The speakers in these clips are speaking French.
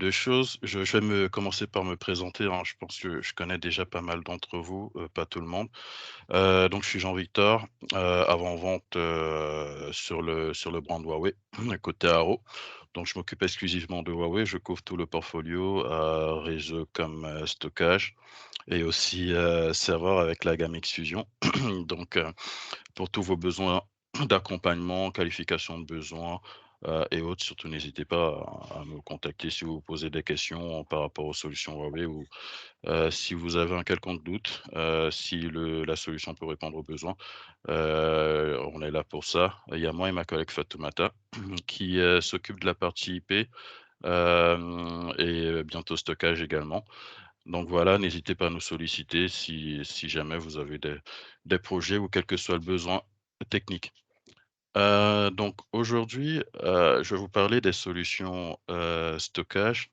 de choses. Je vais commencer par me présenter, hein. Je pense que je connais déjà pas mal d'entre vous, pas tout le monde. Donc je suis Jean-Victor, avant-vente, sur le brand Huawei, côté Haro. Donc je m'occupe exclusivement de Huawei. Je couvre tout le portfolio, réseau comme, stockage et aussi, serveur avec la gamme Xfusion. Donc, pour tous vos besoins d'accompagnement, qualification de besoins, et autres, surtout n'hésitez pas à me contacter si vous vous posez des questions par rapport aux solutions Huawei ou, si vous avez un quelconque doute, si la solution peut répondre aux besoins, on est là pour ça. Il y a moi et ma collègue Fatoumata qui, s'occupe de la partie IP, et bientôt stockage également. Donc voilà, n'hésitez pas à nous solliciter si jamais vous avez des projets ou quel que soit le besoin technique. Donc aujourd'hui, je vais vous parler des solutions, stockage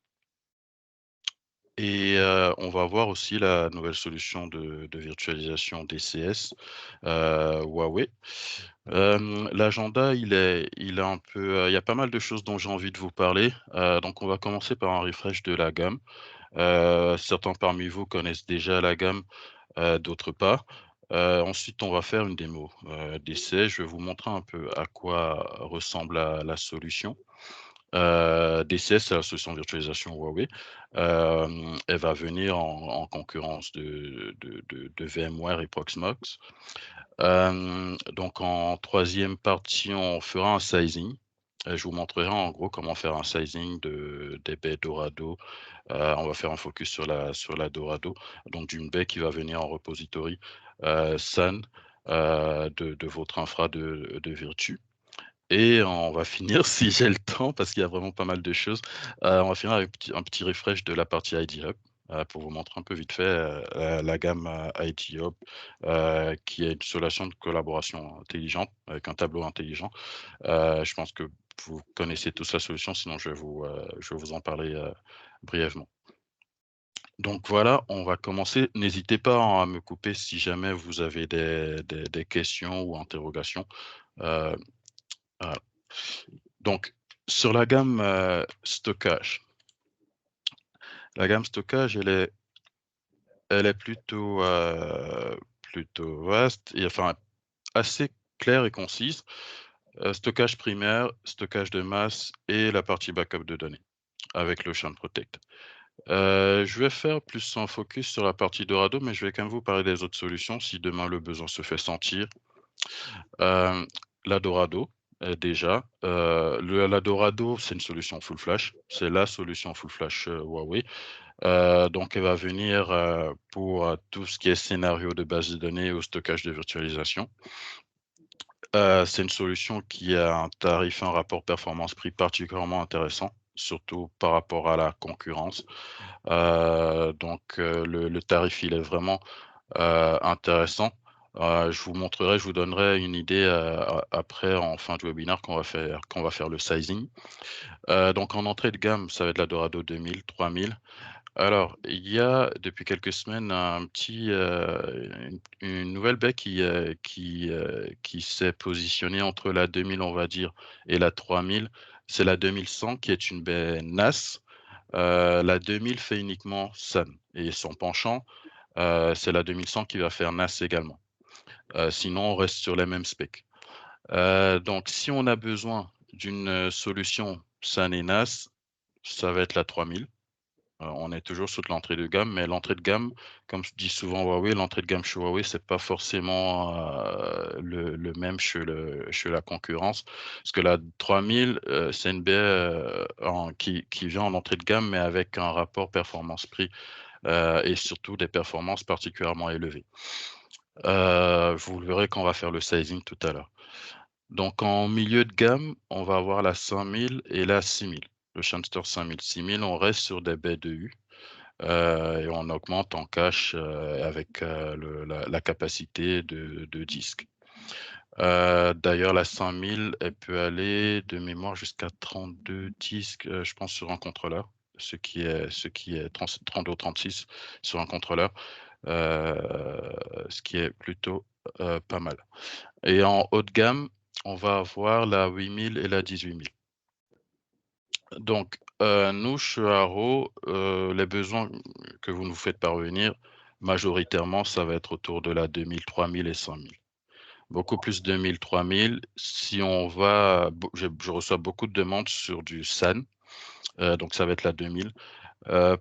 et on va voir aussi la nouvelle solution de virtualisation DCS, Huawei. L'agenda, il est un peu, il y a pas mal de choses dont j'ai envie de vous parler. Donc on va commencer par un refresh de la gamme. Certains parmi vous connaissent déjà la gamme, d'autres pas. Ensuite, on va faire une démo, d'essai. Je vais vous montrer un peu à quoi ressemble la solution. DCS, c'est la solution de virtualisation Huawei. Elle va venir en concurrence de VMware et Proxmox. Donc en troisième partie, on fera un sizing. Je vous montrerai en gros comment faire un sizing des baies Dorado. On va faire un focus sur la Dorado, donc d'une baie qui va venir en repository, SAN, de votre infra de Virtu. Et on va finir, si j'ai le temps, parce qu'il y a vraiment pas mal de choses, on va finir avec un petit refresh de la partie ID Hub, pour vous montrer un peu vite fait, la gamme, ID Hub, qui est une solution de collaboration intelligente avec un tableau intelligent. Je pense que vous connaissez tous la solution, sinon je vais vous en parler, brièvement. Donc voilà, on va commencer. N'hésitez pas à me couper si jamais vous avez des questions ou interrogations. Heu, voilà. Donc sur la gamme stockage, elle est plutôt vaste et enfin assez claire et concise. Stockage primaire, stockage de masse et la partie backup de données avec l'Ocean Protect. Je vais faire plus un focus sur la partie Dorado, mais je vais quand même vous parler des autres solutions si demain le besoin se fait sentir. Hem, la Dorado, déjà, la Dorado, c'est une solution full flash. C'est la solution full flash, Huawei. Donc elle va venir, pour, tout ce qui est scénario de base de données ou stockage de virtualisation. C'est une solution qui a un tarif, un rapport performance-prix particulièrement intéressant, surtout par rapport à la concurrence. Donc le tarif, il est vraiment, intéressant. Je vous donnerai une idée, après en fin de webinaire quand on va faire le sizing. Donc en entrée de gamme, ça va être la Dorado 2000, 3000. Alors, il y a depuis quelques semaines une nouvelle baie qui s'est positionnée entre la 2000, on va dire, et la 3000. C'est la 2100 qui est une baie NAS. La 2000 fait uniquement SAN et son penchant, c'est la 2100 qui va faire NAS également. Sinon, on reste sur les mêmes specs. Donc si on a besoin d'une, solution SAN et NAS, ça va être la 3000. On est toujours sur de l'entrée de gamme, mais l'entrée de gamme, comme je dis souvent Huawei, l'entrée de gamme chez Huawei, c'est pas forcément, le même chez la concurrence. Parce que la 3000, c'est une baie, qui vient en entrée de gamme, mais avec un rapport performance-prix, et surtout des performances particulièrement élevées. Vous le verrez quand on va faire le sizing tout à l'heure. Donc en milieu de gamme, on va avoir la 5000 et la 6000. Le Shamster 5000, 6000, on reste sur des baies de U. Et on augmente en cache, avec, la capacité de disque. D'ailleurs la 5000, elle peut aller de mémoire jusqu'à 32 disques, je pense sur un contrôleur, ce qui est 32 ou 36 sur un contrôleur, heu, ce qui est plutôt, pas mal. Et en haut de gamme, on va avoir la 8000 et la 18000. Donc, nous, chez Haro, les besoins que vous nous faites parvenir, majoritairement, ça va être autour de la 2000, 3000 et 5000. Beaucoup plus 2000, 3000. Si on va, je reçois beaucoup de demandes sur du SAN, donc ça va être la 2000.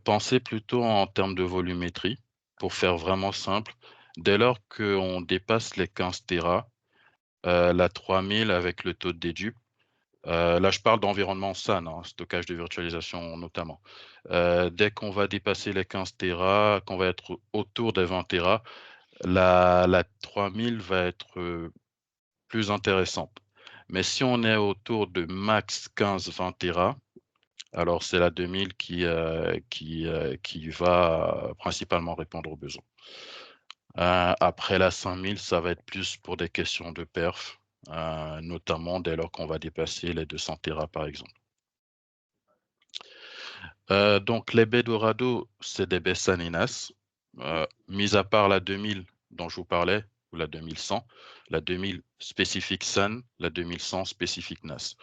Pensez plutôt en termes de volumétrie, pour faire vraiment simple. Dès lors qu'on dépasse les 15 Tera, la 3000 avec le taux de dédupe, là je parle d'environnement SAN, hein, stockage de virtualisation notamment. Dès qu'on va dépasser les 15 Tera, qu'on va être autour des 20 Tera, la 3000 va être plus intéressante. Mais si on est autour de max 15-20 Tera, alors c'est la 2000 qui va principalement répondre aux besoins. Après la 5000, ça va être plus pour des questions de perf, notamment dès lors qu'on va dépasser les 200 Tera par exemple. Donc les baies Dorado, c'est des baies SAN et NAS. Mis à part la 2000 dont je vous parlais, ou la 2100, la 2000 spécifique SAN, la 2100 spécifique NAS.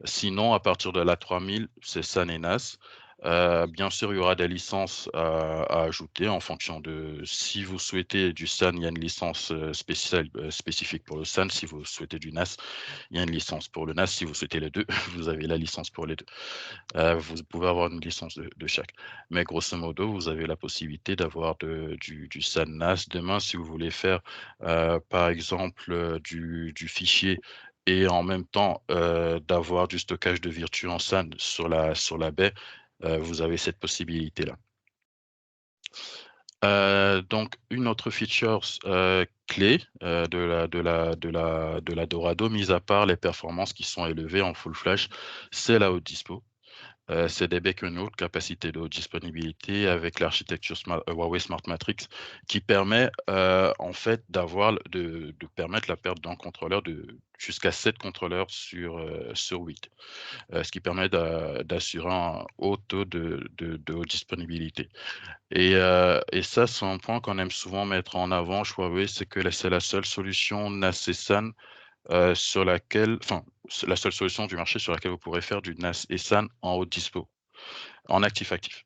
Sinon, à partir de la 3000, c'est SAN et NAS. Bien sûr, il y aura des licences à ajouter en fonction de si vous souhaitez du SAN, il y a une licence spéciale, spécifique pour le SAN. Si vous souhaitez du NAS, il y a une licence pour le NAS. Si vous souhaitez les deux, vous avez la licence pour les deux. Vous pouvez avoir une licence de chaque. Mais grosso modo, vous avez la possibilité d'avoir du SAN NAS. Demain, si vous voulez faire, par exemple, du fichier et en même temps d'avoir du stockage de virtu en SAN sur la baie, vous avez cette possibilité-là. Donc, une autre feature clé de la Dorado, mis à part les performances qui sont élevées en full flash, c'est la haute dispo. C'est des becs en haute capacité de haute disponibilité avec l'architecture Huawei Smart Matrix qui permet en fait de permettre la perte d'un contrôleur de jusqu'à 7 contrôleurs sur 8, ce qui permet d'assurer un haut taux de haute disponibilité. Et ça, c'est un point qu'on aime souvent mettre en avant chez Huawei, c'est que c'est la seule solution NAS et SAN sur laquelle, enfin, c'est la seule solution du marché sur laquelle vous pourrez faire du NAS et SAN en haute dispo, en actif-actif.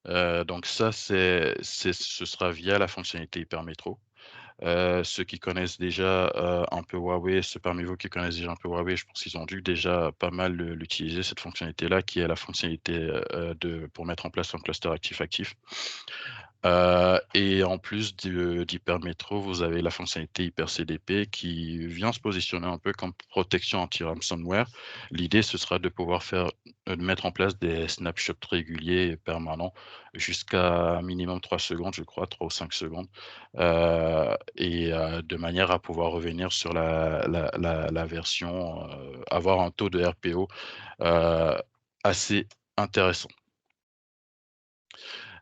Donc ça, ce sera via la fonctionnalité Hypermetro. Ceux qui connaissent déjà un peu Huawei, ceux parmi vous qui connaissent déjà un peu Huawei, je pense qu'ils ont dû déjà pas mal l'utiliser, cette fonctionnalité-là, qui est la fonctionnalité pour mettre en place un cluster actif-actif. Et en plus d'Hypermetro, vous avez la fonctionnalité HyperCDP qui vient se positionner un peu comme protection anti-ransomware. L'idée, ce sera de pouvoir de mettre en place des snapshots réguliers et permanents jusqu'à minimum 3 secondes, je crois, 3 ou 5 secondes, de manière à pouvoir revenir sur la version, avoir un taux de RPO assez intéressant.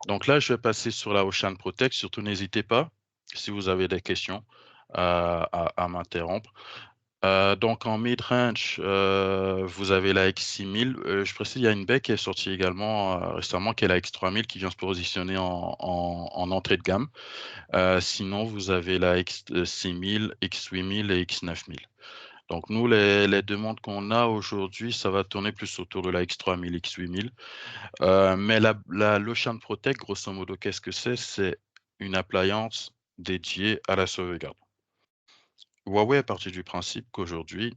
Donc là, je vais passer sur la Ocean Protect. Surtout, n'hésitez pas, si vous avez des questions, à m'interrompre. Donc en mid-range, vous avez la X6000. Je précise, il y a une baie qui est sortie également récemment, qui est la X3000, qui vient se positionner en entrée de gamme. Sinon, vous avez la X6000, X8000 et X9000. Donc nous, les demandes qu'on a aujourd'hui, ça va tourner plus autour de la X3000, X8000. Mais l'Ocean Protect, grosso modo, qu'est-ce que c'est? C'est une appliance dédiée à la sauvegarde. Huawei est parti du principe qu'aujourd'hui,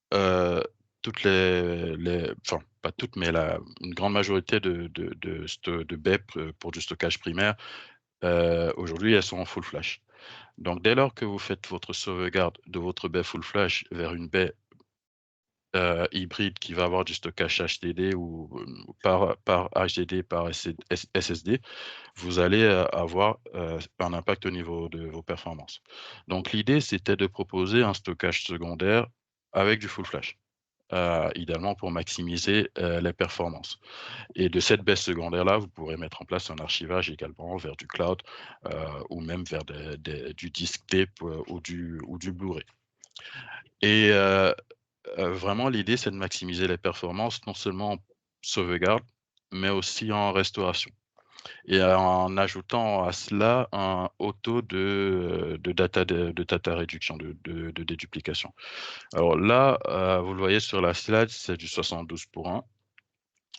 toutes enfin, pas toutes, mais une grande majorité de BEP pour du stockage primaire, aujourd'hui, elles sont en full flash. Donc, dès lors que vous faites votre sauvegarde de votre baie full flash vers une baie hybride qui va avoir du stockage HDD ou par HDD, par SSD, vous allez avoir un impact au niveau de vos performances. Donc l'idée, c'était de proposer un stockage secondaire avec du full flash, idéalement pour maximiser les performances. Et de cette baisse secondaire-là, vous pourrez mettre en place un archivage également vers du cloud ou même vers du disk tape ou du Blu-ray. Et vraiment, l'idée, c'est de maximiser les performances, non seulement en sauvegarde, mais aussi en restauration. Et en ajoutant à cela un haut taux de data réduction, de déduplication. Alors là, vous le voyez sur la slide, c'est du 72 pour 1.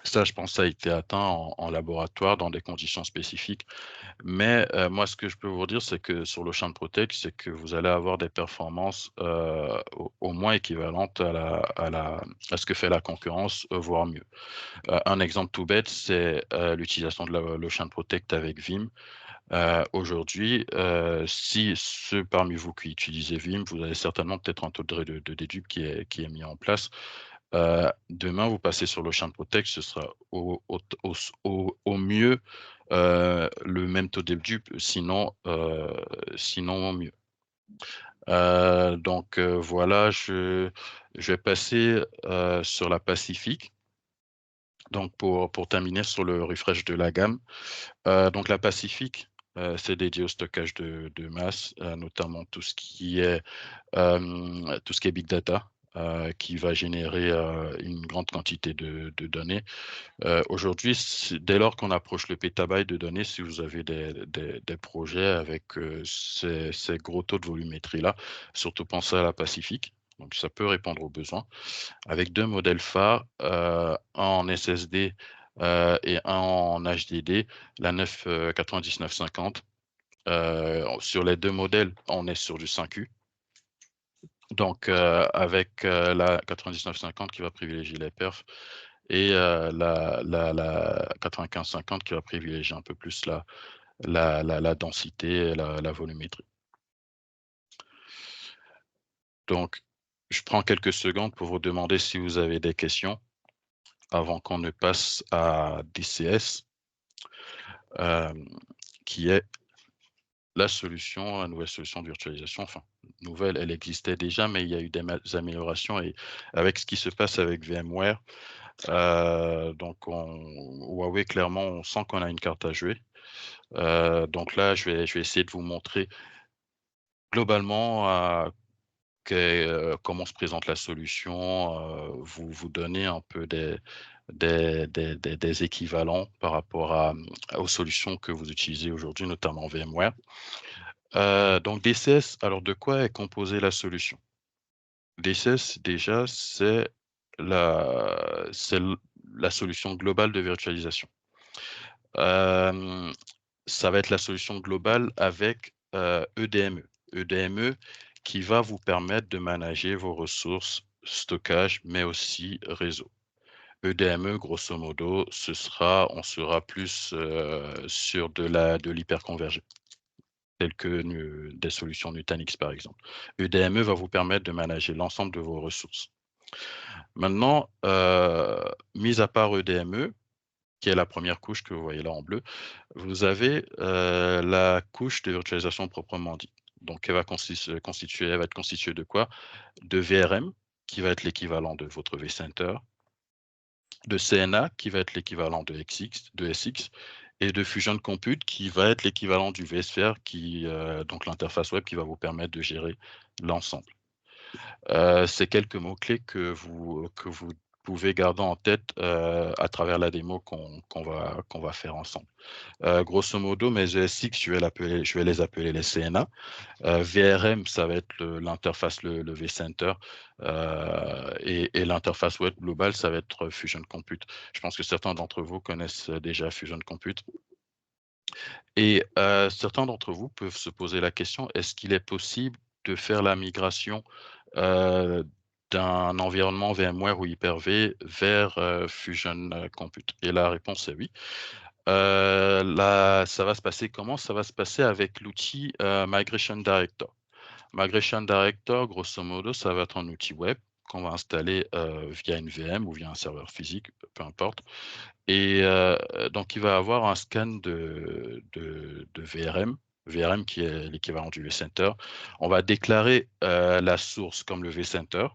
Ça, je pense, ça a été atteint en laboratoire dans des conditions spécifiques. Mais, moi, ce que je peux vous dire, c'est que sur l'Ocean Protect, c'est que vous allez avoir des performances, au moins équivalentes à ce que fait la concurrence, voire mieux. Un exemple tout bête, c'est, l'utilisation de l'Ocean Protect avec Vim. Aujourd'hui, si ceux parmi vous qui utilisez Vim, vous avez certainement peut-être un taux de dédupe qui est mis en place. Demain, vous passez sur l'Ocean Protect, ce sera au mieux, le même taux de dédupe, sinon mieux. Donc, voilà, je vais passer, sur la Pacifique. Donc pour terminer sur le refresh de la gamme. Donc la Pacifique, c'est dédié au stockage de masse, notamment tout ce qui est big data, qui va générer, une grande quantité de données. Aujourd'hui, dès lors qu'on approche le pétabyte de données, si vous avez des projets avec, ces gros taux de volumétrie-là, surtout pensez à la Pacifique. Donc ça peut répondre aux besoins avec 2 modèles phares, un en SSD, et un en HDD, la 9950. Sur les 2 modèles, on est sur du 5U. Donc, avec, la 9950 qui va privilégier les perfs et la 9550 qui va privilégier un peu plus la densité et la volumétrie. Donc, je prends quelques secondes pour vous demander si vous avez des questions avant qu'on ne passe à DCS, hem, qui est la nouvelle solution de virtualisation. Enfin, nouvelle, elle existait déjà, mais il y a eu des améliorations et avec ce qui se passe avec VMware, donc Huawei, clairement, on sent qu'on a une carte à jouer. Donc là, je vais essayer de vous montrer globalement, comment se présente la solution, vous donner un peu des équivalents par rapport aux solutions que vous utilisez aujourd'hui, notamment VMware. Donc DCS, alors de quoi est composée la solution? DCS déjà, c'est la solution globale de virtualisation. Hem, Ça va être la solution globale avec, EDME. EDME qui va vous permettre de manager vos ressources stockage, mais aussi réseau. EDME, grosso modo, on sera plus, sur de l'hyperconvergé, telles que des solutions Nutanix, par exemple. EDME va vous permettre de manager l'ensemble de vos ressources. Maintenant, mis à part EDME, qui est la première couche que vous voyez là en bleu, vous avez, la couche de virtualisation proprement dit. Donc elle va être constituée de quoi? De VRM, qui va être l'équivalent de votre vCenter, de CNA, qui va être l'équivalent de SX et de Fusion Compute, qui va être l'équivalent du vSphere donc l'interface web qui va vous permettre de gérer l'ensemble. C'est quelques mots-clés que vous pouvez garder en tête, à travers la démo qu'on va faire ensemble. Grosso modo, mes ESX, je vais les appeler les CNA. VRM, ça va être l'interface, le vCenter, et l'interface web globale, ça va être Fusion Compute. Je pense que certains d'entre vous connaissent déjà Fusion Compute et certains d'entre vous peuvent se poser la question: «Est-ce qu'il est possible de faire la migration, heu, d'un environnement VMware ou Hyper-V vers, Fusion, Compute?» Et la réponse est oui. Là, ça va se passer comment? Ça va se passer avec l'outil, Migration Director. Migration Director, grosso modo, ça va être un outil web qu'on va installer, via une VM ou via un serveur physique, peu importe et donc il va avoir un scan de VRM, VRM qui est l'équivalent du vCenter. On va déclarer, la source comme le vCenter,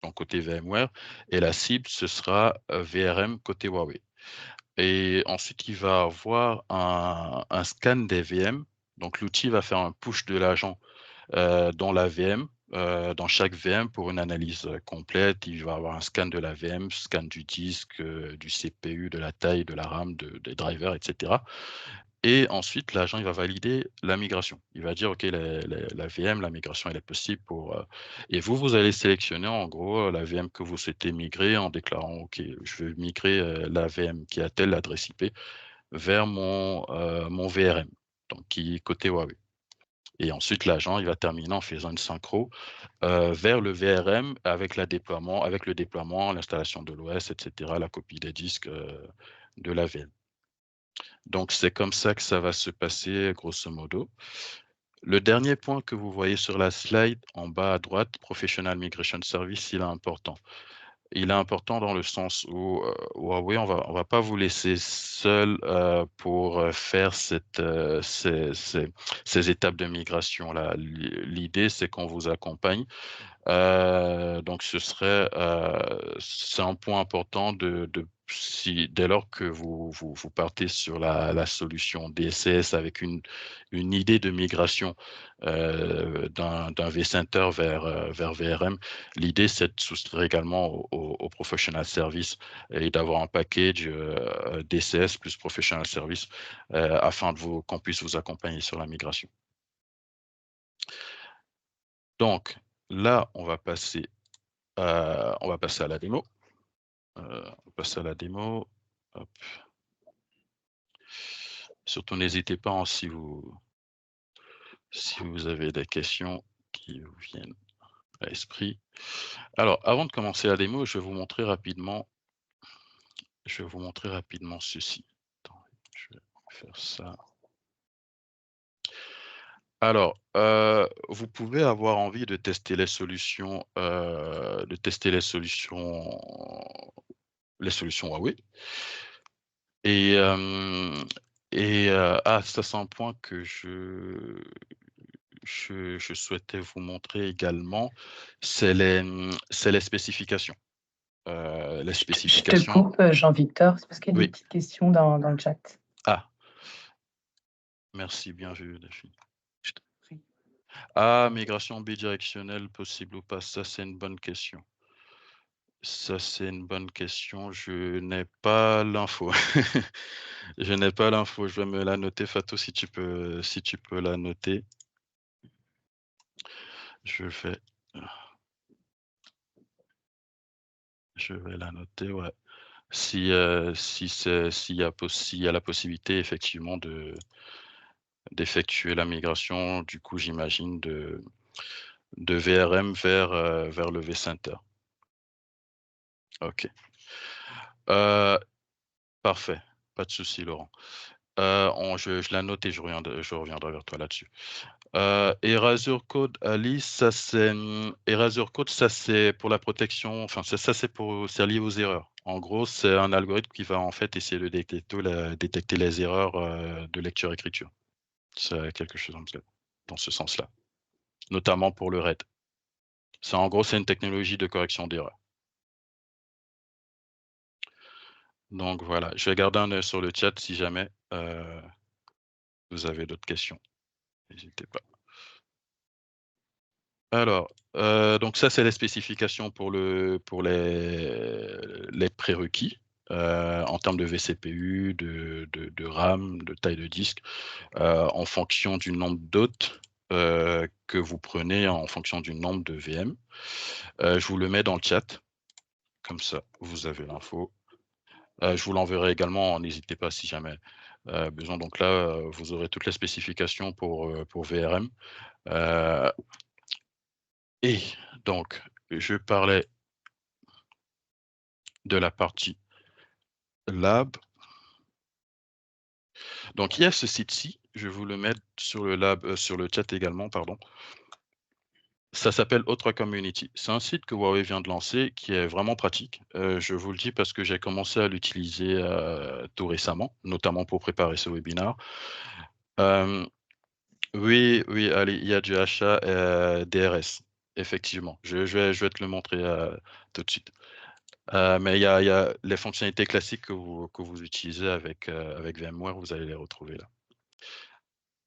donc côté VMware et la cible, ce sera, VRM côté Huawei. Et ensuite, il va avoir un scan des VM. Donc l'outil va faire un push de l'agent, dans la VM, dans chaque VM pour une analyse, complète. Il va avoir un scan de la VM, scan du disque, du CPU, de la taille de la RAM, des drivers et cetera. Et ensuite, l'agent, il va valider la migration. Il va dire, OK, la VM, la migration, elle est possible pour... Et vous allez sélectionner en gros la VM que vous souhaitez migrer en déclarant, OK, je veux migrer la VM qui a telle adresse IP vers mon VRM, donc qui est côté Huawei. Et ensuite, l'agent, il va terminer en faisant une synchro vers le VRM avec le déploiement, l'installation de l'OS, etc., la copie des disques de la VM. Donc, c'est comme ça que ça va se passer, grosso modo. Le dernier point que vous voyez sur la slide, en bas à droite, Professional Migration Service, il est important. Il est important dans le sens où Huawei, on va pas vous laisser seul pour faire ces étapes de migration là. L'idée, c'est qu'on vous accompagne. Donc, c'est un point important dès lors que vous partez sur la solution DSS avec une idée de migration d'un vCenter vers VRM, l'idée c'est de soustraire également au Professional Service et d'avoir un package DCS plus Professional Service afin qu'on puisse vous accompagner sur la migration. Donc, là, on va passer à la démo. On va passer à la démo. Hop. Surtout, n'hésitez pas si vous avez des questions qui vous viennent à l'esprit. Alors, avant de commencer la démo, je vais vous montrer rapidement ceci. Attends, je vais faire ça. Alors, vous pouvez avoir envie de tester les solutions, Huawei. Et, ça c'est un point que je souhaitais vous montrer également, c'est les spécifications. Les Je te spécifications. coupe, Jean-Victor, c'est parce qu'il y a Oui. des petites questions dans le chat. Ah, merci, bien vu, Delphine. Je t'en prie. Ah, migration bidirectionnelle possible ou pas? Ça, c'est une bonne question. Je n'ai pas l'info. Je n'ai pas l'info. Je vais me la noter, Fatou, si tu peux la noter. Je vais la noter, ouais. S'il y a la possibilité effectivement d'effectuer la migration, du coup, j'imagine de VRM vers le vCenter. OK. Parfait, pas de souci, Laurent. Je la note et je reviendrai vers toi là-dessus. Erasure Code, Alice, ça c'est pour la protection, enfin c'est lié aux erreurs. En gros, c'est un algorithme qui va en fait essayer de détecter les erreurs de lecture-écriture. C'est quelque chose dans ce sens-là, notamment pour le RAID. C'est une technologie de correction d'erreurs. Donc voilà, je vais garder un œil sur le chat si jamais vous avez d'autres questions. N'hésitez pas. Alors, donc ça, c'est les spécifications pour les prérequis en termes de vCPU, de RAM, de taille de disque, en fonction du nombre d'hôtes que vous prenez en fonction du nombre de VM. Je vous le mets dans le chat, comme ça, vous avez l'info. Je vous l'enverrai également, n'hésitez pas si jamais besoin. Donc là, vous aurez toutes les spécifications pour VRM. Et donc, je parlais de la partie lab. Donc, il y a ce site-ci, je vais vous le mettre sur le chat également, pardon. Ça s'appelle O3 Community. C'est un site que Huawei vient de lancer qui est vraiment pratique. Je vous le dis parce que j'ai commencé à l'utiliser tout récemment, notamment pour préparer ce webinaire. Oui, allez, il y a du achat DRS, effectivement. Je vais te le montrer tout de suite. Mais il y a les fonctionnalités classiques que vous utilisez avec VMware, vous allez les retrouver là.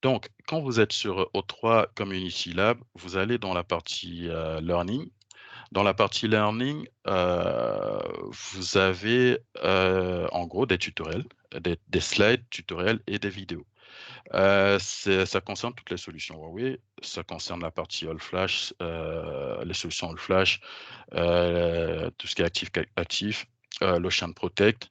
Donc, quand vous êtes sur O3 Community Lab, vous allez dans la partie Learning. Dans la partie Learning, vous avez en gros des tutoriels, des slides tutoriels et des vidéos. Ça concerne toutes les solutions Huawei. Ça concerne la partie All Flash, les solutions All Flash, tout ce qui est actif, l'Ocean Protect.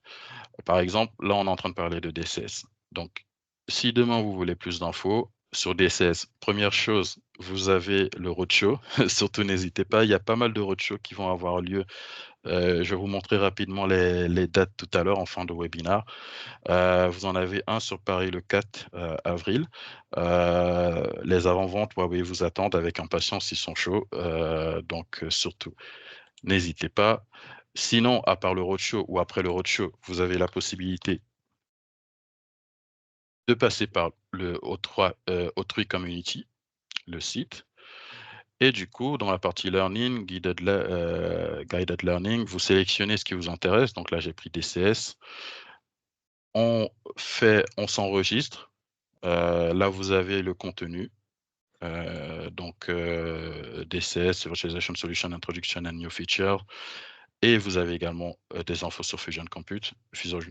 Par exemple, là, on est en train de parler de DCS. Donc, si demain vous voulez plus d'infos sur DCS, première chose, vous avez le roadshow. Surtout, n'hésitez pas, il y a pas mal de roadshows qui vont avoir lieu. Je vais vous montrer rapidement les dates tout à l'heure en fin de webinaire. Vous en avez un sur Paris le 4 avril. Les avant-ventes, Huawei vous attendent avec impatience, ils sont chauds. Donc, surtout, n'hésitez pas. Sinon, à part le roadshow ou après le roadshow, vous avez la possibilité de passer par le O3 Community, le site. Et du coup, dans la partie Learning, Guided Learning, vous sélectionnez ce qui vous intéresse. Donc là, j'ai pris DCS. On s'enregistre. Là, vous avez le contenu. Donc, DCS, Virtualization Solution Introduction and New Features. Et vous avez également des infos sur Fusion Compute. Fusion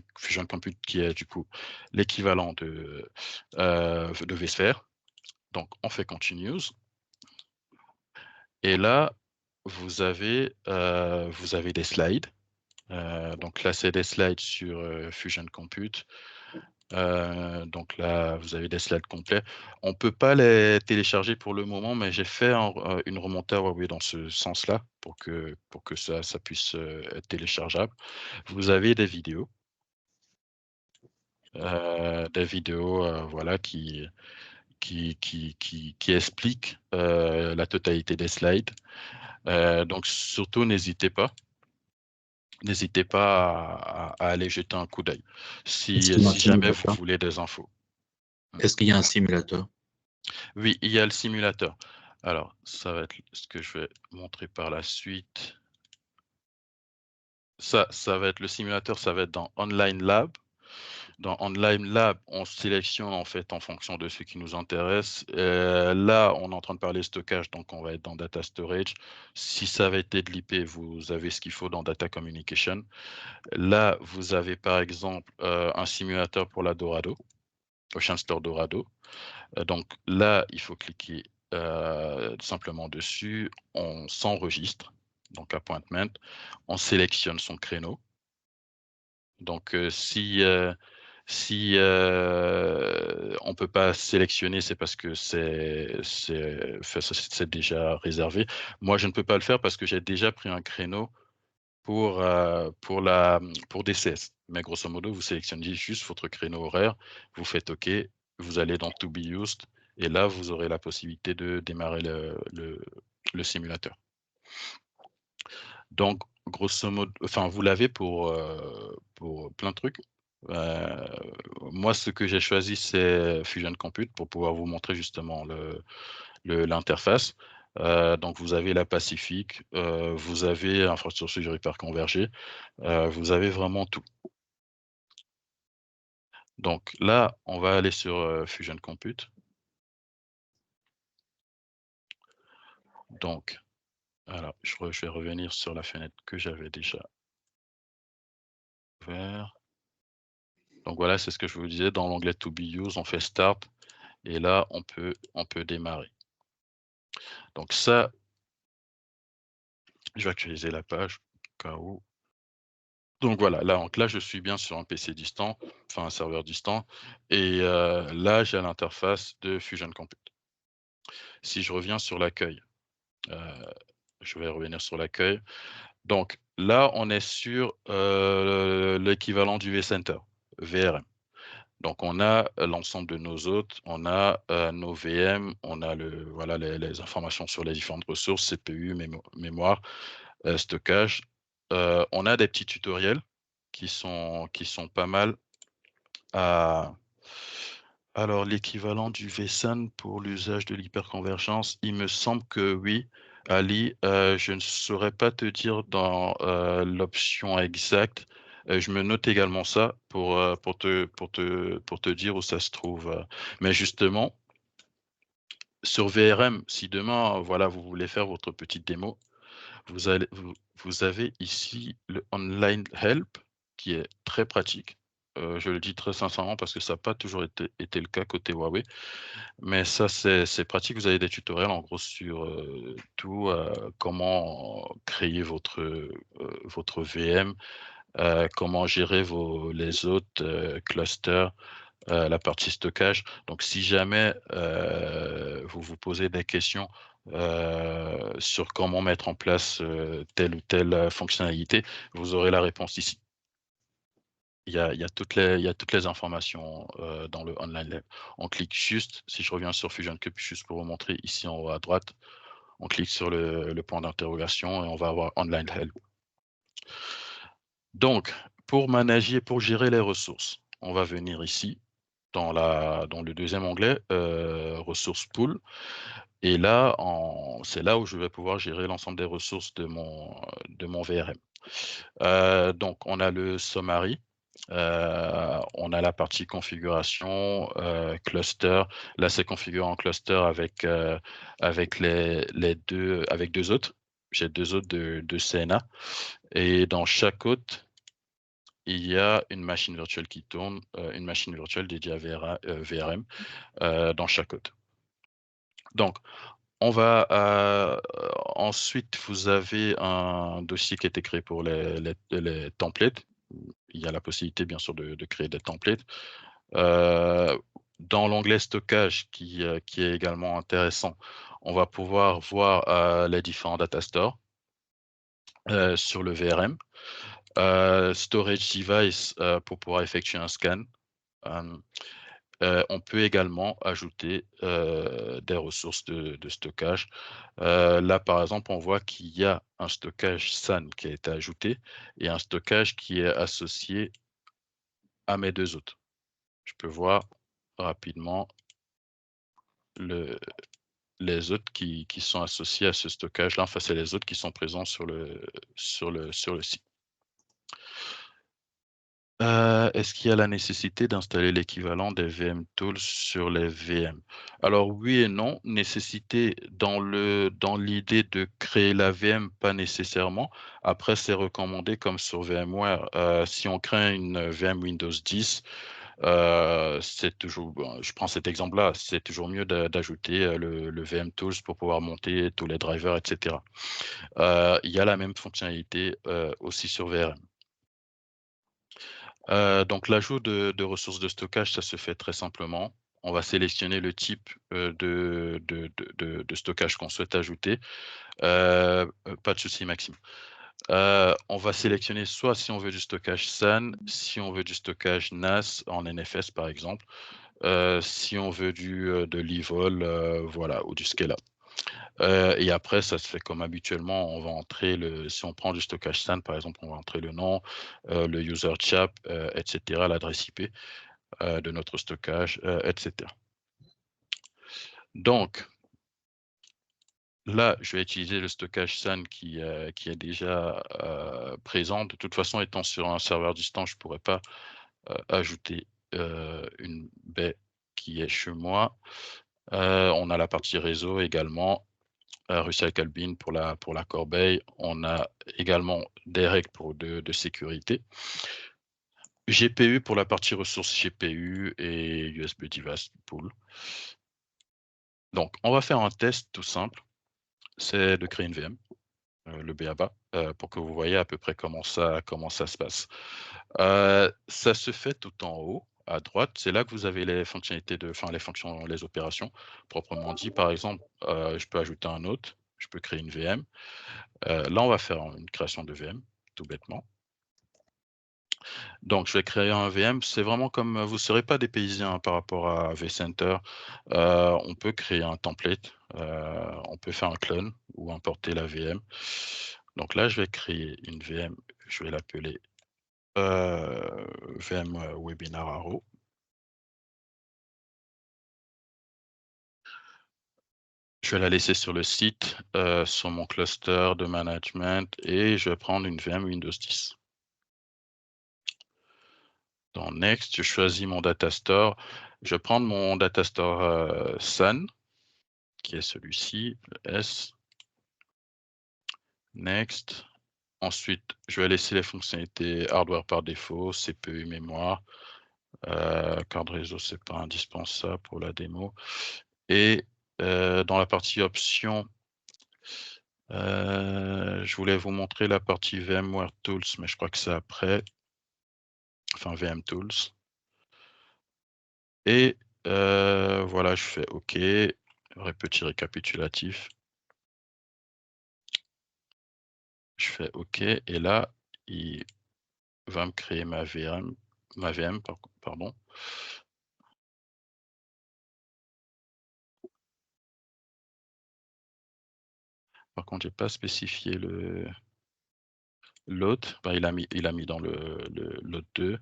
Compute qui est du coup l'équivalent de vSphere. Donc, on fait Continuous. Et là, vous avez des slides. Donc là, c'est des slides sur Fusion Compute. Donc là, vous avez des slides complets. On ne peut pas les télécharger pour le moment, mais j'ai fait une remontée à Huawei dans ce sens-là pour que ça puisse être téléchargeable. Vous avez des vidéos. Voilà, qui expliquent la totalité des slides. Donc surtout, n'hésitez pas à aller jeter un coup d'œil Est-ce si, qu'il y a un si jamais vous simulateur? voulez des infos. Est-ce qu'il y a un simulateur? Oui, il y a le simulateur. Alors, ça va être ce que je vais montrer par la suite. Ça va être le simulateur, ça va être dans Online Lab. Dans Online Lab, on sélectionne en fait en fonction de ce qui nous intéresse. Là, on est en train de parler stockage, donc on va être dans Data Storage. Si ça va être de l'IP, vous avez ce qu'il faut dans Data Communication. Là, vous avez par exemple un simulateur pour la Dorado, Ocean Store Dorado. Donc là, il faut cliquer simplement dessus. On s'enregistre, donc appointment. On sélectionne son créneau. Donc si on ne peut pas sélectionner, c'est parce que c'est déjà réservé. Moi, je ne peux pas le faire parce que j'ai déjà pris un créneau pour DCS. Mais grosso modo, vous sélectionnez juste votre créneau horaire, vous faites OK, vous allez dans To Be Used, et là, vous aurez la possibilité de démarrer le simulateur. Donc, grosso modo, enfin, vous l'avez pour plein de trucs. Moi, ce que j'ai choisi, c'est Fusion Compute pour pouvoir vous montrer justement l'interface. Donc, vous avez la Pacific, vous avez infrastructure hyperconvergée, vous avez vraiment tout. Donc là, on va aller sur Fusion Compute. Donc, alors, je vais revenir sur la fenêtre que j'avais déjà ouverte. Donc voilà, c'est ce que je vous disais. Dans l'onglet To Be Used, on fait Start. Et là, on peut démarrer. Donc ça, je vais actualiser la page au cas où. Donc voilà, là, je suis bien sur un PC distant, enfin un serveur distant. Et là, j'ai l'interface de Fusion Compute. Si je reviens sur l'accueil, je vais revenir sur l'accueil. Donc là, on est sur l'équivalent du vCenter, VRM. Donc on a l'ensemble de nos hôtes, on a nos VM, on a voilà, les informations sur les différentes ressources, CPU, mémoire, stockage. On a des petits tutoriels qui sont pas mal. Alors l'équivalent du vSAN pour l'usage de l'hyperconvergence, il me semble que oui. Ali, je ne saurais pas te dire dans l'option exacte. Je me note également ça pour te dire où ça se trouve. Mais justement, sur VRM, si demain, voilà, vous voulez faire votre petite démo, vous avez ici le Online Help qui est très pratique. je le dis très sincèrement parce que ça n'a pas toujours été le cas côté Huawei. Mais ça, c'est pratique. Vous avez des tutoriels en gros sur, tout, comment créer votre VM, comment gérer les autres, clusters, la partie stockage. Donc si jamais, vous vous posez des questions, sur comment mettre en place, telle ou telle, fonctionnalité, vous aurez la réponse ici. Il y a toutes les informations, dans le Online Lab. On clique juste, si je reviens sur Fusion Cube, juste pour vous montrer ici en haut à droite, on clique sur le point d'interrogation et on va avoir Online Help. Donc, pour manager, pour gérer les ressources, on va venir ici dans le deuxième onglet, ressources pool, et là, c'est là où je vais pouvoir gérer l'ensemble des ressources de mon VRM. Donc on a le summary, on a la partie configuration, cluster. Là, c'est configuré en cluster avec avec 2 hôtes. J'ai 2 hôtes de CNA, et dans chaque hôte, il y a une machine virtuelle qui tourne, une machine virtuelle dédiée à VRM, dans chaque hôte. Donc on va, ensuite, vous avez un dossier qui a été créé pour les templates. Il y a la possibilité, bien sûr, de créer des templates. Dans l'onglet stockage qui est également intéressant, on va pouvoir voir, les différents data stores, sur le VRM. Storage device, pour pouvoir effectuer un scan. On peut également ajouter, des ressources de stockage. Là, par exemple, on voit qu'il y a un stockage SAN qui a été ajouté et un stockage qui est associé à mes 2 hôtes. Je peux voir rapidement les hôtes qui sont associés à ce stockage-là. Enfin, c'est les hôtes qui sont présents sur le site. Est-ce qu'il y a la nécessité d'installer l'équivalent des VM Tools sur les VM? Alors oui et non. Nécessité dans l'idée de créer la VM, pas nécessairement. Après, c'est recommandé comme sur VMware. Si on crée une VM Windows 10, c'est toujours, bon, je prends cet exemple-là, c'est toujours mieux d'ajouter, le VM Tools pour pouvoir monter tous les drivers, et cetera. Il y a la même fonctionnalité, aussi sur VRM. Donc l'ajout de ressources de stockage, ça se fait très simplement. On va sélectionner le type, de stockage qu'on souhaite ajouter. Pas de souci, Maxime. On va sélectionner soit si on veut du stockage SAN, si on veut du stockage NAS en NFS par exemple, si on veut de l'Evol, voilà, ou du Scala. Et après, ça se fait comme habituellement, on va entrer si on prend du stockage SAN, par exemple, on va entrer le nom, le user chap, et cetera, l'adresse IP, de notre stockage, et cetera. Donc là, je vais utiliser le stockage SAN qui est déjà, présent. De toute façon, étant sur un serveur distant, je ne pourrais pas, ajouter, une baie qui est chez moi. On a la partie réseau également. Recycle Bin pour la corbeille. On a également des règles de sécurité. GPU pour la partie ressources GPU et USB Device Pool. Donc, on va faire un test tout simple, c'est de créer une VM, le BABA, pour que vous voyez à peu près comment ça se passe. Ça se fait tout en haut, à droite, c'est là que vous avez les fonctionnalités les fonctions, les opérations proprement dit. Par exemple, je peux ajouter un hôte, je peux créer une VM. Là, on va faire une création de VM, tout bêtement. Donc, je vais créer un VM. C'est vraiment comme vous ne serez pas dépaysé par rapport à vCenter. On peut créer un template, on peut faire un clone ou importer la VM. Donc là, je vais créer une VM, je vais l'appeler VM Webinar Arrow. Je vais la laisser sur le site, sur mon cluster de management, et je vais prendre une VM Windows 10. Dans Next, je choisis mon data store. Je vais prendre mon data store SAN, qui est celui-ci, le S. Next. Ensuite, je vais laisser les fonctionnalités hardware par défaut, CPU, mémoire. Carte réseau, c'est pas indispensable pour la démo. Et dans la partie options, je voulais vous montrer la partie VMware Tools, mais je crois que c'est après. Enfin, VM Tools. Et voilà, je fais OK. Petit récapitulatif. Je fais OK. Et là, il va me créer ma VM, pardon. Par contre, j'ai pas spécifié l'autre. Bah, il a mis dans l'autre 2.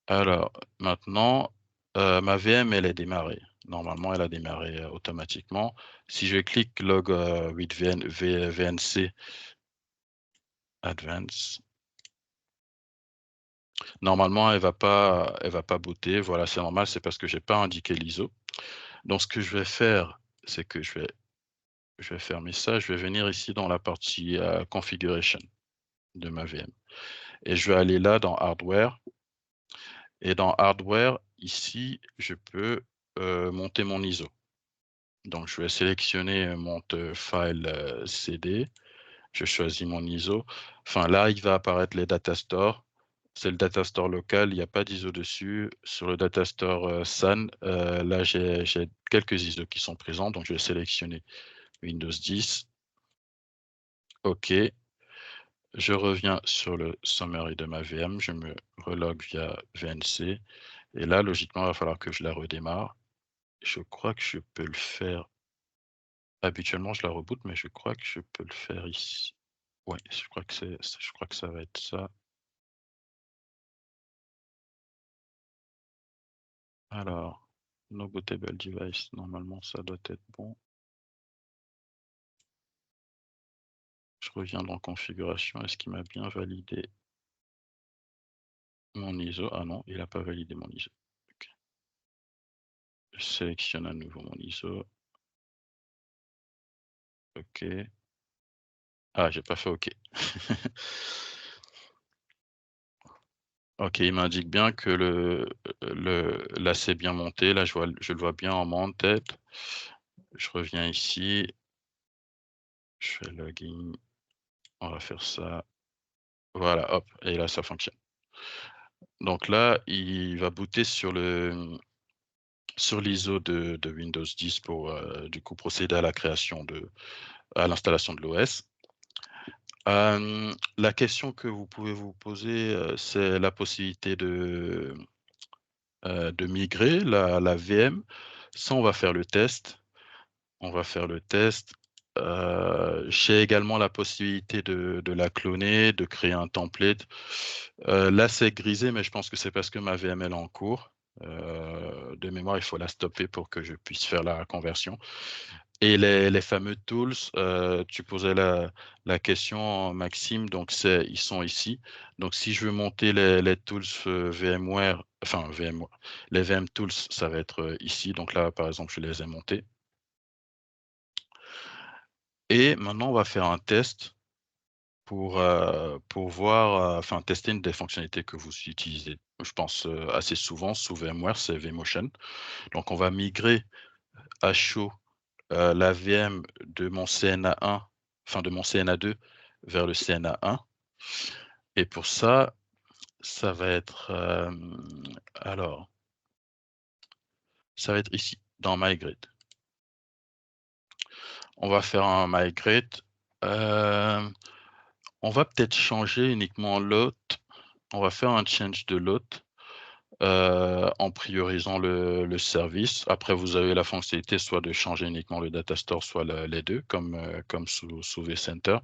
Alors, maintenant, ma VM, elle est démarrée. Normalement, elle a démarré automatiquement. Si je clique log with VNC Advance, normalement, elle va pas booter. Voilà, c'est normal, c'est parce que j'ai pas indiqué l'ISO. Donc, ce que je vais faire, c'est que je vais fermer ça. Je vais venir ici dans la partie configuration de ma VM. Et je vais aller là dans hardware. Et dans hardware, ici, je peux monter mon ISO. Donc, je vais sélectionner monte file CD. Je choisis mon ISO. Enfin, là, il va apparaître les datastores. C'est le datastore local, il n'y a pas d'ISO dessus. Sur le datastore SAN, là, j'ai quelques ISO qui sont présents. Donc, je vais sélectionner Windows 10. OK. Je reviens sur le summary de ma VM. Je me relog via VNC. Et là, logiquement, il va falloir que je la redémarre. Je crois que je peux le faire. Habituellement, je la reboot, mais je crois que je peux le faire ici. Ouais, je crois que ça va être ça. Alors, no bootable device, normalement, ça doit être bon. Je reviens dans configuration. Est-ce qu'il m'a bien validé mon ISO? Ah non, il n'a pas validé mon ISO. Okay. Je sélectionne à nouveau mon ISO. OK. Ah, j'ai pas fait OK. OK, il m'indique bien que là, c'est bien monté. Là, je le vois bien en mounted. Je reviens ici. Je fais login. On va faire ça. Voilà, hop, et là, ça fonctionne. Donc là, il va booter sur l'ISO de Windows 10 pour du coup procéder à l'installation de l'OS. La question que vous pouvez vous poser, c'est la possibilité de migrer la VM. Ça, on va faire le test. J'ai également la possibilité de la cloner, de créer un template. Là, c'est grisé, mais je pense que c'est parce que ma VM est en cours. De mémoire, il faut la stopper pour que je puisse faire la conversion. Et les fameux tools, tu posais la question, Maxime, donc ils sont ici. Donc, si je veux monter les tools VMware, enfin VMware, les VM tools, ça va être ici. Donc là, par exemple, je les ai montés. Et maintenant, on va faire un test pour voir, enfin tester une des fonctionnalités que vous utilisez, je pense, assez souvent sous VMware, c'est vMotion. Donc on va migrer à chaud la VM de mon CNA1, enfin de mon CNA2 vers le CNA1. Et pour ça, ça va être alors, ça va être ici, dans Migrate. On va faire un Migrate. On va peut-être changer uniquement l'hôte. On va faire un change de l'hôte en priorisant le service. Après, vous avez la fonctionnalité soit de changer uniquement le datastore, soit les deux, comme sous vCenter.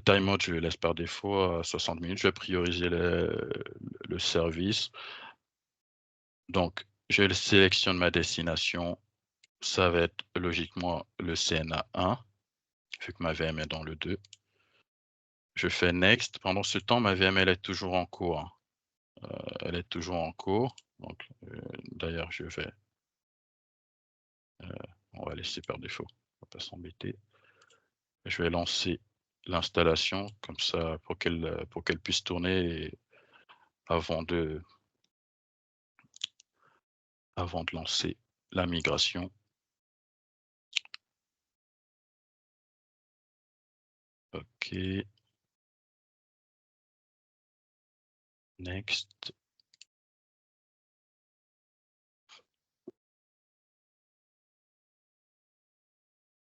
Timeout, je le laisse par défaut à 60 minutes. Je vais prioriser le service. Donc, je sélectionne ma destination. Ça va être logiquement le CNA1, vu que ma VM est dans le 2. Je fais Next. Pendant ce temps, ma VM, elle est toujours en cours. Elle est toujours en cours. Donc, d'ailleurs, on va laisser par défaut. On va pas s'embêter. Je vais lancer l'installation comme ça pour qu'elle puisse tourner avant de lancer la migration. OK. Next.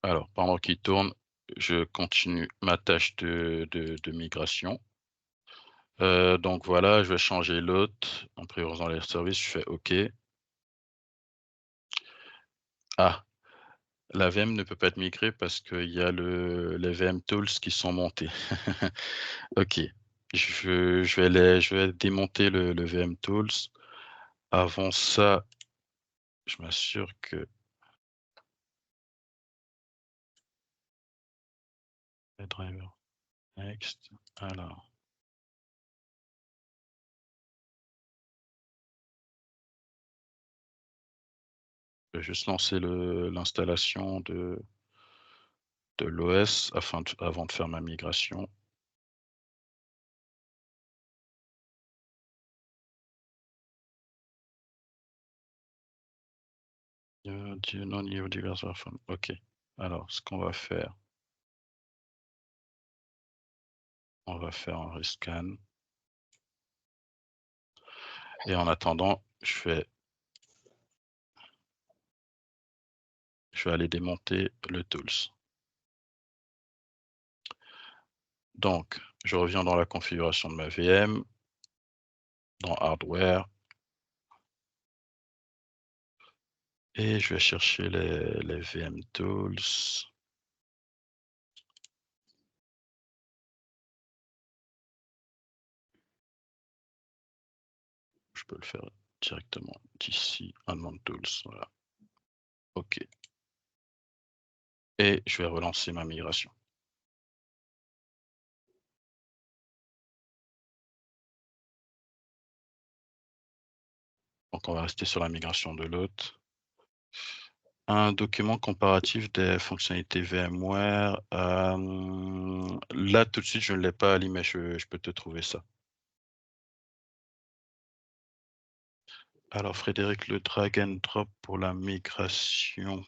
Alors, pendant qu'il tourne, je continue ma tâche de migration. Donc voilà, je vais changer l'hôte en priorisant les services, je fais OK. Ah, la VM ne peut pas être migrée parce qu'il y a les VM tools qui sont montés. OK. Je vais démonter le VM tools. Avant ça, je m'assure que les drivers next. Alors, je vais juste lancer l'installation de l'OS avant de faire ma migration. Non divers smartphones. OK. Alors, ce qu'on va faire, on va faire un rescan. Et en attendant, je vais aller démonter le tools. Donc, je reviens dans la configuration de ma VM, dans hardware. Et je vais chercher les VM tools. Je peux le faire directement d'ici, Unknown Tools, voilà. OK. Et je vais relancer ma migration. Donc on va rester sur la migration de l'hôte. Un document comparatif des fonctionnalités VMware. Là, tout de suite, je ne l'ai pas, Ali, mais je peux te trouver ça. Alors, Frédéric, le drag and drop pour la migration.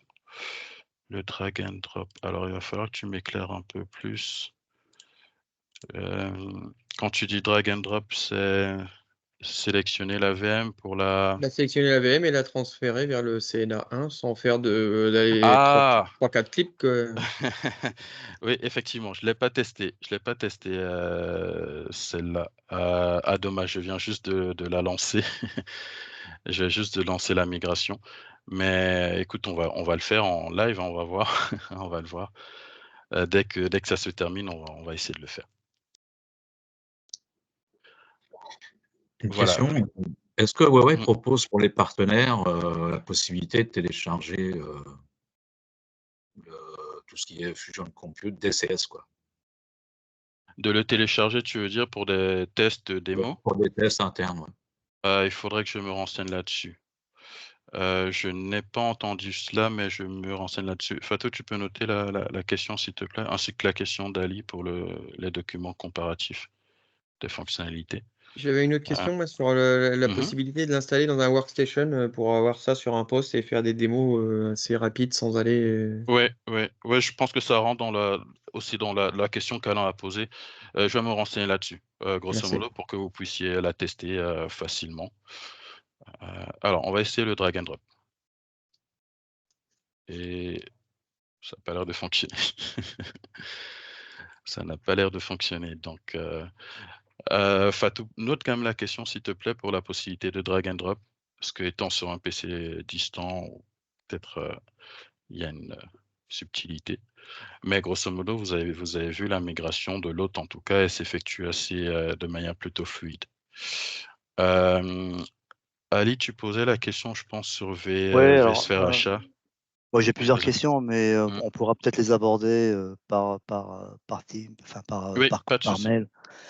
Le drag and drop. Alors, il va falloir que tu m'éclaires un peu plus. Quand tu dis drag and drop, c'est sélectionner la VM pour la... Sélectionner la VM et la transférer vers le CNA1 sans faire d'aller Ah 3-4 clics. Oui, effectivement, je l'ai pas testé. Je l'ai pas testé, celle-là. Ah dommage, je viens juste de la lancer. Je viens juste de lancer la migration. Mais écoute, on va le faire en live, hein, on va voir. On va le voir. Dès que ça se termine, on va essayer de le faire. Une Voilà. question, est-ce que Huawei Mmh. propose pour les partenaires, la possibilité de télécharger, tout ce qui est Fusion Compute DCS, quoi? De le télécharger, tu veux dire pour des tests démo? Pour des tests internes, ouais. Il faudrait que je me renseigne là-dessus. Je n'ai pas entendu cela, mais je me renseigne là-dessus. Fatou, tu peux noter la question, s'il te plaît, ainsi que la question d'Ali pour les documents comparatifs des fonctionnalités. J'avais une autre question, moi, sur la possibilité de l'installer dans un workstation pour avoir ça sur un poste et faire des démos assez rapides sans aller. Ouais, je pense que ça rentre aussi dans la question qu'Alain a posée. Je vais me renseigner là-dessus, grosso Merci. modo, pour que vous puissiez la tester facilement. Alors, on va essayer le drag and drop. Et ça n'a pas l'air de fonctionner. Ça n'a pas l'air de fonctionner. Donc, Fatou, note quand même la question, s'il te plaît, pour la possibilité de drag and drop. Parce que étant sur un PC distant, peut-être il y a une subtilité. Mais grosso modo, vous avez vu la migration de l'hôte, en tout cas, elle s'effectue de manière plutôt fluide. Ali, tu posais la question, je pense, sur Ouais, alors, vSphere Achat. moi j'ai plusieurs Vas-y. questions, mais Mmh. on pourra peut-être les aborder par team, enfin Oui, pas de souci. mail.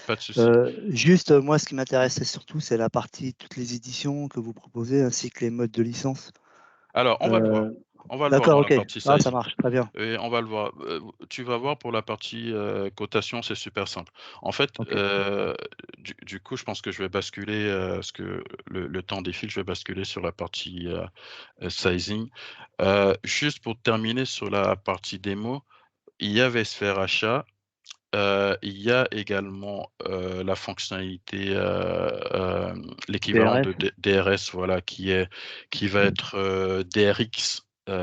Pas de souci. Juste, moi, ce qui m'intéressait surtout, c'est la partie toutes les éditions que vous proposez, ainsi que les modes de licence. Alors, on va le voir. On va le voir D'accord, dans ok. la partie Ah, ça sizing. marche, très bien. Et on va le voir. Tu vas voir pour la partie cotation, c'est super simple. En fait, Ok. du coup, je pense que je vais basculer, parce que le temps défile, je vais basculer sur la partie sizing. Juste pour terminer sur la partie démo, il y avait Sphere Achat. Il y a également la fonctionnalité, l'équivalent de DRS. DRS, voilà, qui va être DRX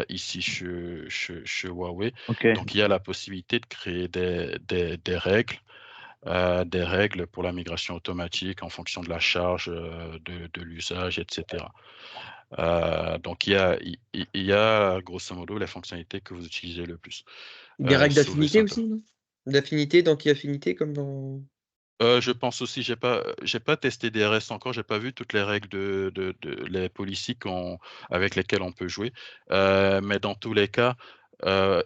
ici chez Huawei. Ok. Donc, il y a la possibilité de créer des règles pour la migration automatique en fonction de la charge, de l'usage, etc. Donc, il y a grosso modo les fonctionnalités que vous utilisez le plus Des règles sous le d'affinité Center. aussi, non? D'affinité, d'anti-affinité, comme dans. Je pense aussi, j'ai pas testé DRS encore, j'ai pas vu toutes les règles les policies avec lesquelles on peut jouer. Mais dans tous les cas,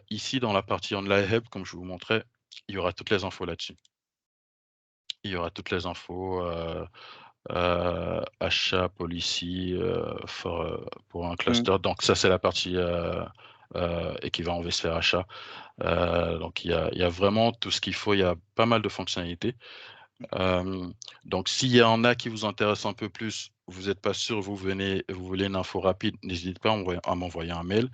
ici dans la partie Online Hub, comme je vous montrais, il y aura toutes les infos là-dessus. Il y aura toutes les infos, achat, policy, pour un cluster. Donc ça, c'est la partie équivalent vSphere achat. Donc il y a vraiment tout ce qu'il faut, il y a pas mal de fonctionnalités. Donc, s'il y en a qui vous intéressent un peu plus, vous n'êtes pas sûr, vous voulez une info rapide, n'hésitez pas à m'envoyer un mail.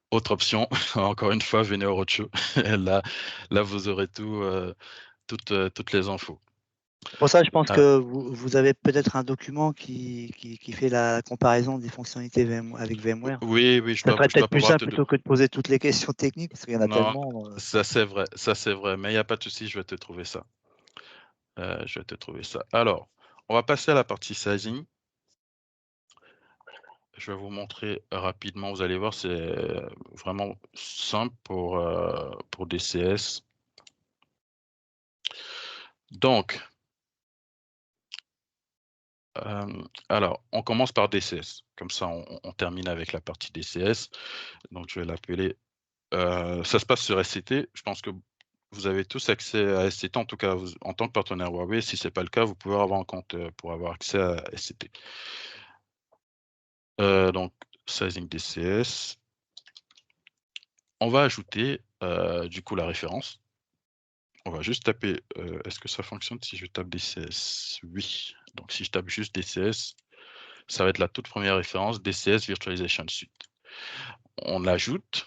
Autre option, encore une fois, venez au roadshow. Là, vous aurez toutes les infos. Pour ça, je pense Ah, que vous avez peut-être un document qui fait la comparaison des fonctionnalités avec VMware. oui, Ça serait je dois peut-être plus pouvoir simple plutôt que de poser toutes les questions techniques, parce qu'il y en a Non, tellement. ça c'est vrai, mais il n'y a pas de souci, je vais te trouver ça. Alors, on va passer à la partie sizing. Je vais vous montrer rapidement, vous allez voir, c'est vraiment simple pour DCS. Donc, alors, on commence par DCS. Comme ça, on termine avec la partie DCS. Donc, je vais l'appeler. Ça se passe sur SCT. Je pense que vous avez tous accès à SCT, en tout cas, en tant que partenaire Huawei. Si ce n'est pas le cas, vous pouvez avoir un compte pour avoir accès à SCT. Donc, sizing DCS. On va ajouter du coup la référence. On va juste taper, est-ce que ça fonctionne si je tape DCS? Oui. Donc si je tape juste DCS, ça va être la toute première référence, DCS Virtualization Suite. On l'ajoute,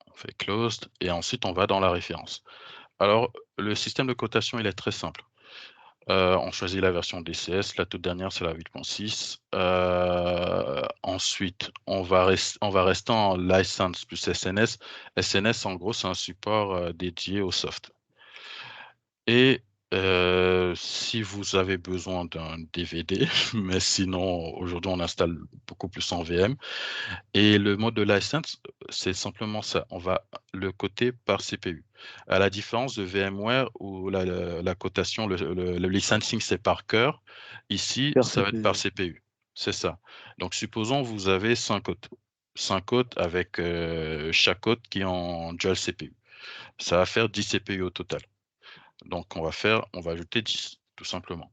on fait closed, et ensuite on va dans la référence. Alors, le système de cotation, il est très simple. On choisit la version DCS, la toute dernière c'est la 8.6. Ensuite, on va rester en license plus SNS. SNS, en gros, c'est un support dédié au soft. Et si vous avez besoin d'un DVD, mais sinon, aujourd'hui, on installe beaucoup plus en VM. Et le mode de license, c'est simplement ça. On va le coter par CPU. À la différence de VMware où la cotation, le licensing, c'est par cœur. Ici, Cœur ça va être par CPU. CPU. C'est ça. Donc, supposons vous avez 5 hôtes. 5 hôtes avec chaque hôte qui est en dual CPU. Ça va faire 10 CPU au total. Donc, on va ajouter 10, tout simplement.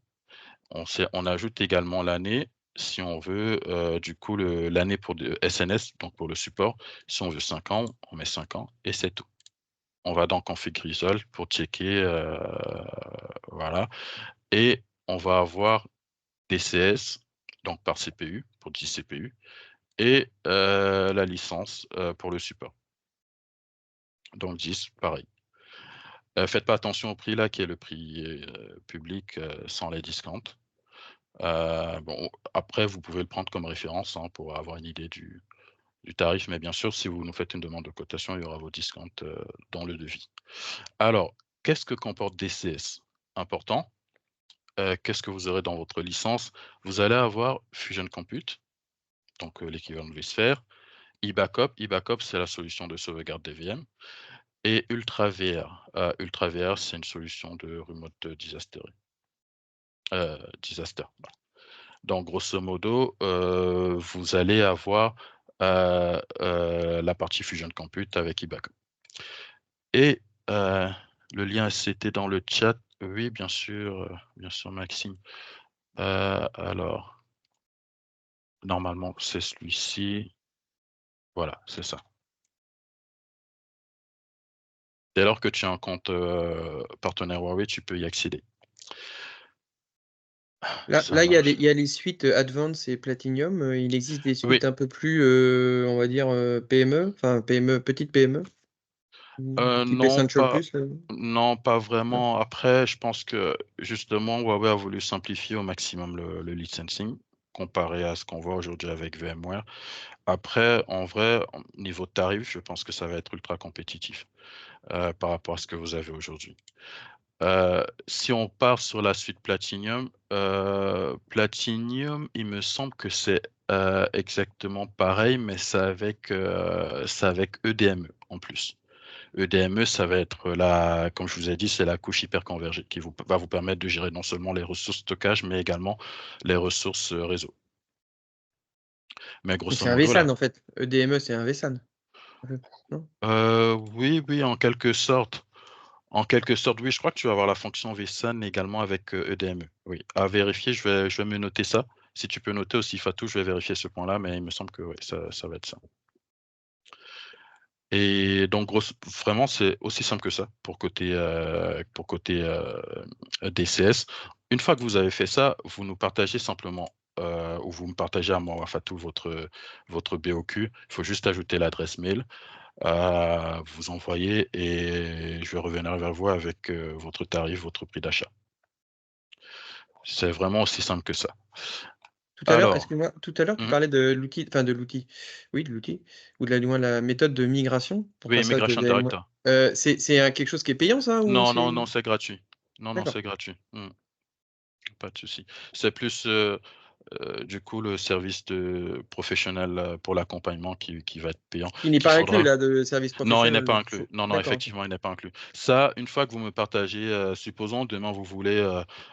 On ajoute également l'année, si on veut, du coup, l'année pour le SNS, donc pour le support. Si on veut 5 ans, on met 5 ans et c'est tout. On va dans config result pour checker, voilà. Et on va avoir DCS, donc par CPU, pour 10 CPU, et la licence pour le support. Donc 10, pareil. Faites pas attention au prix là, qui est le prix public sans les discounts. Bon, après, vous pouvez le prendre comme référence pour avoir une idée du tarif, mais bien sûr, si vous nous faites une demande de cotation, il y aura vos discounts dans le devis. Alors, qu'est-ce que comporte DCS? Important. Qu'est-ce que vous aurez dans votre licence? Vous allez avoir Fusion Compute, donc l'équivalent de vSphere, eBackup. eBackup, c'est la solution de sauvegarde des VM. Et UltraVR. UltraVR, c'est une solution de remote disaster. Voilà. Donc, grosso modo, vous allez avoir la partie Fusion Compute avec eBackup. Et le lien SCT dans le chat, oui, bien sûr, Maxime. Alors, normalement, c'est celui-ci. Voilà, c'est ça. Dès lors que tu as un compte partenaire Huawei, tu peux y accéder. Là, Ça il y a marche. les suites Advance et Platinum. Il existe des Oui, suites un peu plus, on va dire, PME, enfin PME, petite PME, type non, Essential pas, Plus. non, pas Non. vraiment. Après, je pense que justement, Huawei a voulu simplifier au maximum le licensing comparé à ce qu'on voit aujourd'hui avec VMware. Après, en vrai, niveau tarif, je pense que ça va être ultra compétitif par rapport à ce que vous avez aujourd'hui. Si on part sur la suite Platinum, Platinum, il me semble que c'est exactement pareil, mais c'est avec EDME en plus. EDME, ça va être comme je vous ai dit, c'est la couche hyperconvergée qui va vous permettre de gérer non seulement les ressources stockage, mais également les ressources réseau. Mais Mais grosso c'est un modo, là. vSAN en fait. EDME, c'est un vSAN. Non? Oui, oui, en quelque sorte. En quelque sorte, oui, je crois que tu vas avoir la fonction vSAN également avec EDME. Oui, à vérifier, je vais me noter ça. Si tu peux noter aussi, Fatou, je vais vérifier ce point-là, mais il me semble que ouais, ça va être ça. Et donc, vraiment, c'est aussi simple que ça pour côté DCS. Une fois que vous avez fait ça, vous nous partagez simplement, ou vous me partagez à moi ou à Fatou votre BOQ. Il faut juste ajouter l'adresse mail. Vous envoyez et je vais revenir vers vous avec votre tarif, votre prix d'achat. C'est vraiment aussi simple que ça. Tout à l'heure, Alors, excuse-moi, tout à l'heure, tu mhm. parlais de l'outil, enfin de l'outil, oui, de l'outil, ou du moins la méthode de migration pour Oui, passer à de Migration VMware. Director. C'est quelque chose qui est payant, ça, ou Non, non, c'est... non, c'est gratuit. Non, non, D'accord. c'est gratuit. Pas de souci. C'est plus du coup le service de professionnel pour l'accompagnement qui va être payant, Qui n'est qu'il pas inclus, faudra. là, de service Non, il n'est professionnel. pas Donc, inclus. Non, non, d'accord, ok. effectivement, il n'est pas inclus. Ça, une fois que vous me partagez, supposons demain vous voulez,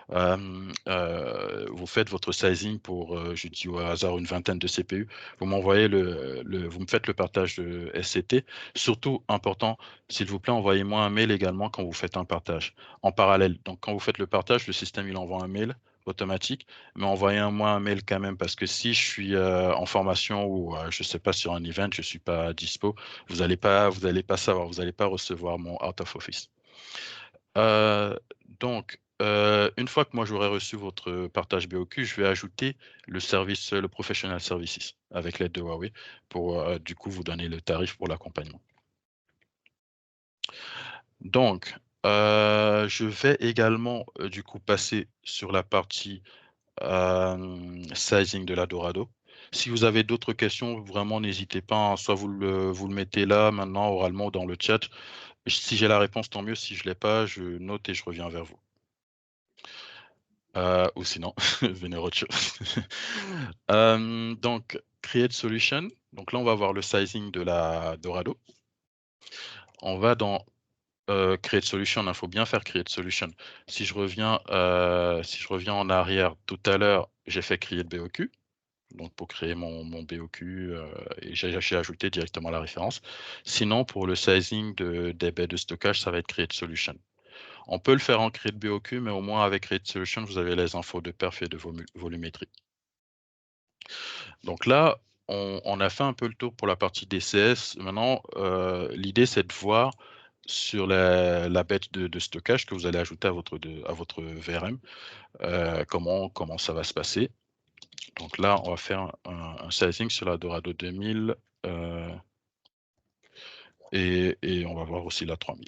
vous faites votre sizing pour, je dis au hasard, une vingtaine de CPU. Vous m'envoyez vous me faites le partage de SCT. Surtout, important, s'il vous plaît, envoyez-moi un mail également quand vous faites un partage en parallèle. Donc, quand vous faites le partage, le système, il envoie un mail automatique, mais envoyez-moi un mail quand même parce que si je suis en formation ou je sais pas sur un event, je suis pas dispo, vous allez pas savoir, vous allez pas recevoir mon out of office. Donc, une fois que moi j'aurai reçu votre partage BOQ, je vais ajouter le service, le professional services avec l'aide de Huawei pour du coup vous donner le tarif pour l'accompagnement. Donc, je vais également du coup passer sur la partie sizing de la Dorado. Si vous avez d'autres questions, vraiment n'hésitez pas, hein, soit vous le mettez là maintenant oralement ou dans le chat. Si j'ai la réponse, tant mieux. Si je ne l'ai pas, je note et je reviens vers vous. Ou sinon, venez autre chose. Donc, Create Solution. Donc là, on va voir le sizing de la Dorado. On va dans Create Solution. Il faut bien faire Create Solution. Si je reviens en arrière, tout à l'heure, j'ai fait Create BOQ. Donc pour créer mon BOQ, et j'ai ajouté directement la référence. Sinon, pour le sizing des baies de stockage, ça va être Create Solution. On peut le faire en Create BOQ, mais au moins avec Create Solution, vous avez les infos de perf et de volumétrie. Donc là, on a fait un peu le tour pour la partie DCS. Maintenant, l'idée, c'est de voir sur la bête de stockage que vous allez ajouter à votre VRM, comment ça va se passer. Donc là, on va faire un sizing sur la Dorado 2000 et on va voir aussi la 3000.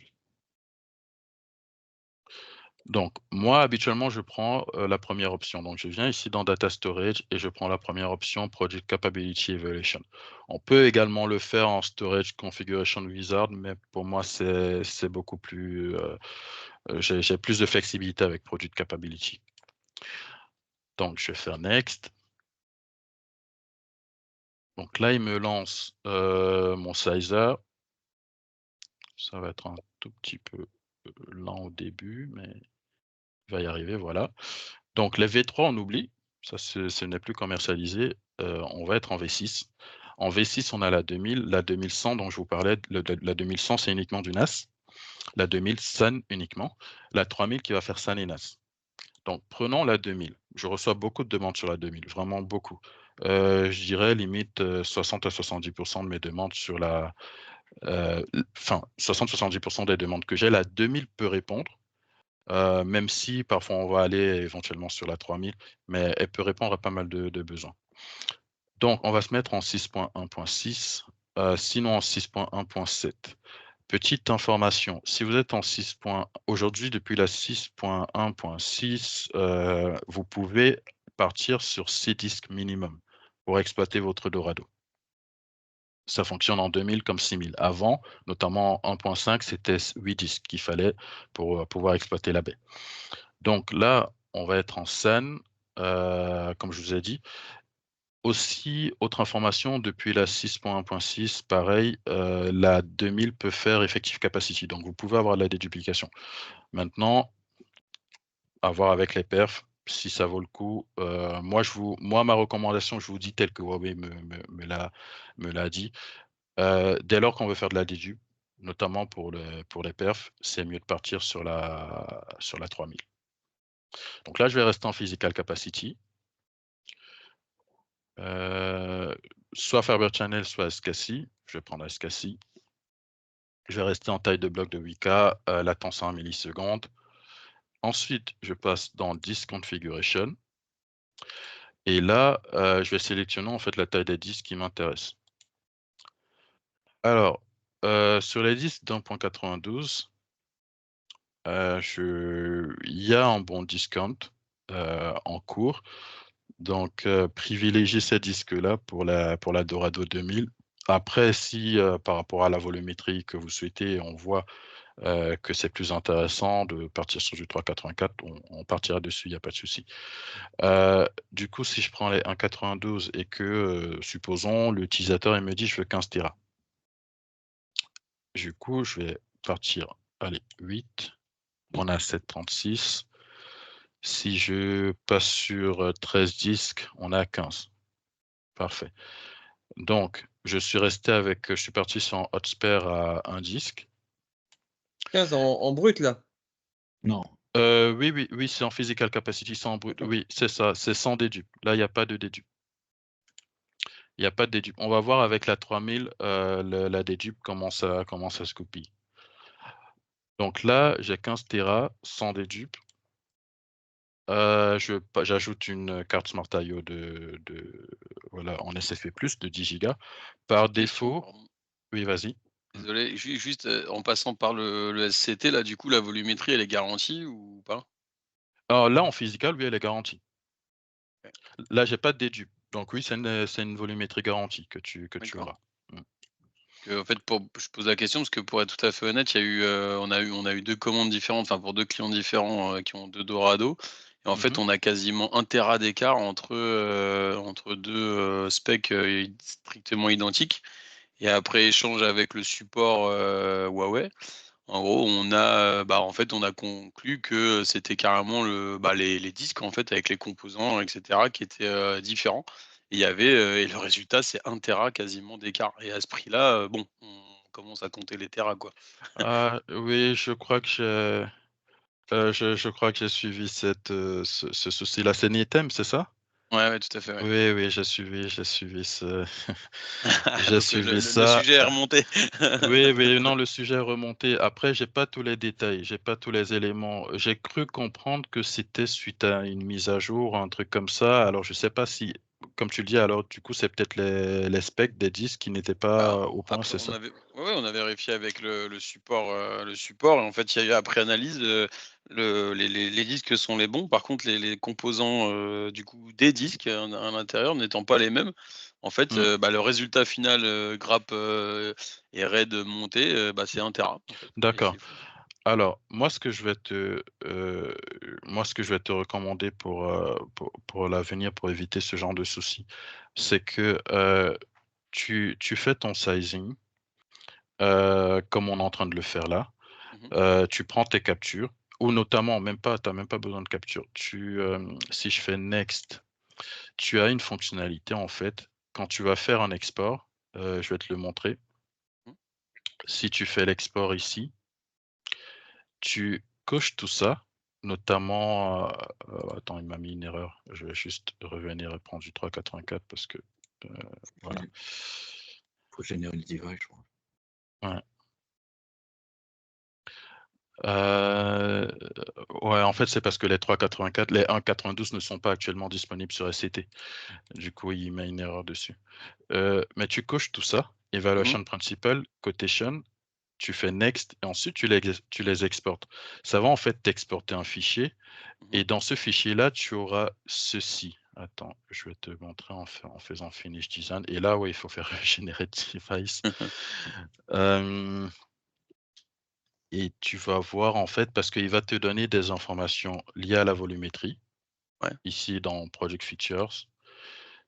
Donc moi, habituellement, je prends la première option. Donc je viens ici dans Data Storage et je prends la première option Project Capability Evaluation. On peut également le faire en Storage Configuration Wizard, mais pour moi, c'est beaucoup plus... j'ai plus de flexibilité avec Project Capability. Donc je vais faire Next. Donc là, il me lance mon sizer. Ça va être un tout petit peu lent au début, mais il va y arriver, voilà. Donc les V3, on oublie, ça ce n'est plus commercialisé, on va être en V6. En V6, on a la 2000, la 2100 dont je vous parlais, la 2100, c'est uniquement du NAS. La 2000, SAN uniquement. La 3000 qui va faire SAN et NAS. Donc prenons la 2000. Je reçois beaucoup de demandes sur la 2000, vraiment beaucoup. Je dirais limite 60 à 70% de mes demandes sur la... Enfin, 60-70% des demandes que j'ai, la 2000 peut répondre. Même si parfois on va aller éventuellement sur la 3000, mais elle peut répondre à pas mal de besoins. Donc, on va se mettre en 6.1.6, sinon en 6.1.7. Petite information, si vous êtes en 6. Aujourd'hui, depuis la 6.1.6, vous pouvez partir sur 6 disques minimum pour exploiter votre Dorado. Ça fonctionne en 2000 comme 6000. Avant, notamment en 1.5, c'était 8 disques qu'il fallait pour pouvoir exploiter la baie. Donc là, on va être en scène, comme je vous ai dit. Aussi, autre information, depuis la 6.1.6, pareil, la 2000 peut faire effective capacity. Donc, vous pouvez avoir la déduplication. Maintenant, à voir avec les perfs, si ça vaut le coup. Moi, ma recommandation, je vous dis telle que Huawei me l'a dit. Dès lors qu'on veut faire de la dédup, notamment pour les perfs, c'est mieux de partir sur la 3000. Donc là, je vais rester en physical capacity. Soit Fiber Channel, soit SCSI. Je vais prendre SCSI. Je vais rester en taille de bloc de 8K, latence 1 milliseconde. Ensuite, je passe dans Disk Configuration. Et là, je vais sélectionner en fait la taille des disques qui m'intéresse. Alors, sur les disques d'1.92, il y a un bon discount en cours. Donc, privilégiez ces disques-là pour la Dorado 2000. Après, si par rapport à la volumétrie que vous souhaitez, on voit que c'est plus intéressant de partir sur du 384, on partira dessus, il n'y a pas de souci. Du coup, si je prends les 1.92 et que, supposons, l'utilisateur il me dit je veux 15 Tera. Du coup, je vais partir, allez, 8, on a 736. Si je passe sur 13 disques, on a 15. Parfait. Donc, je suis parti sur un hotspare à un disque. 15 en brut, là. Non. Oui, c'est en physical capacity, c'est en brut. Oui, c'est ça, c'est sans dédup. Là, il n'y a pas de dédup. Il n'y a pas de dédup. On va voir avec la 3000, la dédup, comment ça se copie. Donc là, j'ai 15 Tera sans dédup. J'ajoute une carte Smart I/O voilà, en SFP+, de 10 Go. Par défaut, Pardon. oui, vas-y. Désolé, juste en passant par le SCT, là, du coup, la volumétrie, elle est garantie ou pas? Alors là, en physical, oui, elle est garantie. OK. Là, j'ai pas de dédup. Donc oui, c'est une volumétrie garantie que tu D'accord. auras. En fait, je pose la question parce que pour être tout à fait honnête, il y a eu, on a eu 2 commandes différentes, enfin pour 2 clients différents, qui ont 2 Dorado et en fait, Mmh. on a quasiment 1 téra d'écart entre 2 specs, strictement identiques et après échange avec le support, Huawei, en gros, en fait, on a conclu que c'était carrément les disques, en fait, avec les composants et cetera qui étaient, différents. Et il y avait, et le résultat, c'est 1 téra quasiment d'écart et à ce prix-là, bon, on commence à compter les téras, quoi. Ah oui, je crois que j'ai suivi ce souci-là. C'est Nitem, c'est ça? Ouais, ouais, tout à fait, ouais. Oui, j'ai suivi j'ai Donc, suivi le ça. sujet est remonté. Oui, non, le sujet est remonté. Après, j'ai pas tous les détails, j'ai pas tous les éléments. J'ai cru comprendre que c'était suite à une mise à jour, un truc comme ça. Alors, je sais pas si, comme tu le dis, alors du coup, c'est peut-être les specs des disques qui n'étaient Bah, pas au point, après c'est ça? on a vérifié avec le support et en fait, il y a eu après analyse, les disques sont les bons. Par contre, les composants, du coup, des disques à l'intérieur n'étant pas les mêmes, en fait, Mmh, le résultat final, grappe, et RAID monté, c'est 1 téra, en fait et d'accord. c'est fou. Alors, moi, ce que je vais te recommander pour l'avenir, pour éviter ce genre de soucis, c'est que tu fais ton sizing, comme on est en train de le faire là. Mmh. Tu prends tes captures, ou notamment, tu n'as même pas besoin de capture. Si je fais Next, tu as une fonctionnalité en fait. Quand tu vas faire un export, je vais te le montrer. Mmh. Si tu fais l'export ici, tu coches tout ça. notamment, attends, il m'a mis une erreur. Je vais juste revenir et prendre du 384 parce que, voilà. Faut générer le device, je crois. Ouais. Ouais, en fait, c'est parce que les 384, les 1.92 ne sont pas actuellement disponibles sur SCT. Du coup, il met une erreur dessus. Mais tu coches tout ça, Evaluation Principal, Quotation, tu fais Next et ensuite tu les exportes. Ça va en fait t'exporter un fichier et dans ce fichier-là, tu auras ceci. Attends, je vais te montrer en faisant Finish Design. Et là, ouais, il faut faire Generate Device. Et tu vas voir en fait, parce qu'il va te donner des informations liées à la volumétrie. Ouais. Ici, dans Project Features,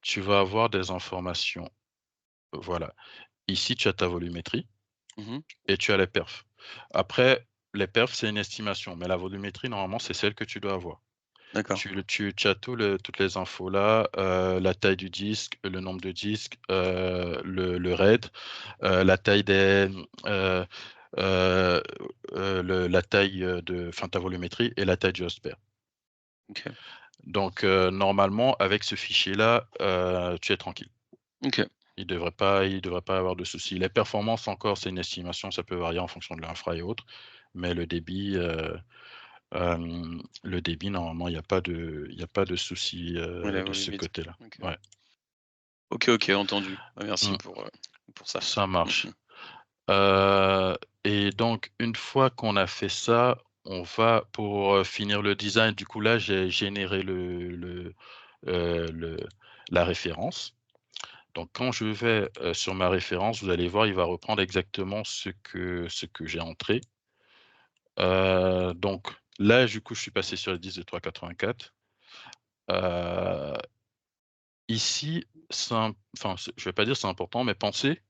tu vas avoir des informations. Voilà. Ici, tu as ta volumétrie et tu as les perfs. Après, les perfs, c'est une estimation, mais la volumétrie, normalement, c'est celle que tu dois avoir. D'accord. Tu as toutes les infos là, la taille du disque, le nombre de disques, le RAID, la taille des, la taille de ta volumétrie et la taille du host pair. Ok. Donc normalement, avec ce fichier-là, tu es tranquille. Ok. Il devrait pas avoir de soucis. Les performances encore, c'est une estimation, ça peut varier en fonction de l'infra et autres, mais le débit, normalement, il n'y a pas de souci Ouais, la de ce volumétrie. côté-là. Ok. Ouais. Ok, entendu. Merci Mm. pour ça. Ça marche. Et donc, une fois qu'on a fait ça, on va pour finir le design. Du coup, là, j'ai généré la référence. Donc, quand je vais sur ma référence, vous allez voir, il va reprendre exactement ce que j'ai entré. Donc, là, du coup, je suis passé sur le disque de 384. Ici, je ne vais pas dire c'est important, mais pensez,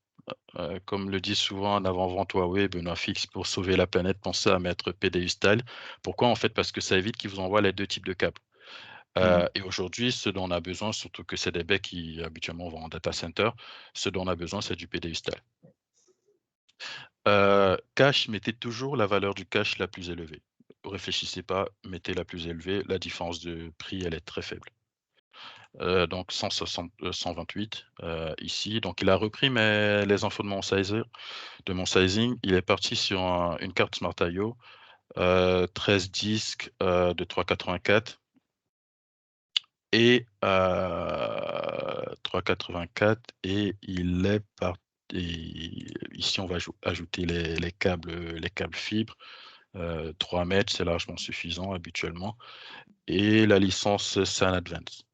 comme le dit souvent un avant-vente Huawei, Benoît Fix, pour sauver la planète, pensez à mettre PDU Style. Pourquoi? En fait, parce que ça évite qu'il vous envoie les deux types de câbles. Et aujourd'hui, ce dont on a besoin, surtout que c'est des becs qui habituellement vont en data center, ce dont on a besoin, c'est du PDU Style. Cache, mettez toujours la valeur du cache la plus élevée. Réfléchissez pas, mettez la plus élevée. La différence de prix, elle est très faible. Donc 128 ici. Donc il a repris les infos de mon sizing. Il est parti sur une carte Smart I/O, 13 disques de 384 et 384 et il est parti. Ici on va ajouter les câbles fibres. 3 mètres, c'est largement suffisant habituellement. Et la licence SAN Advance.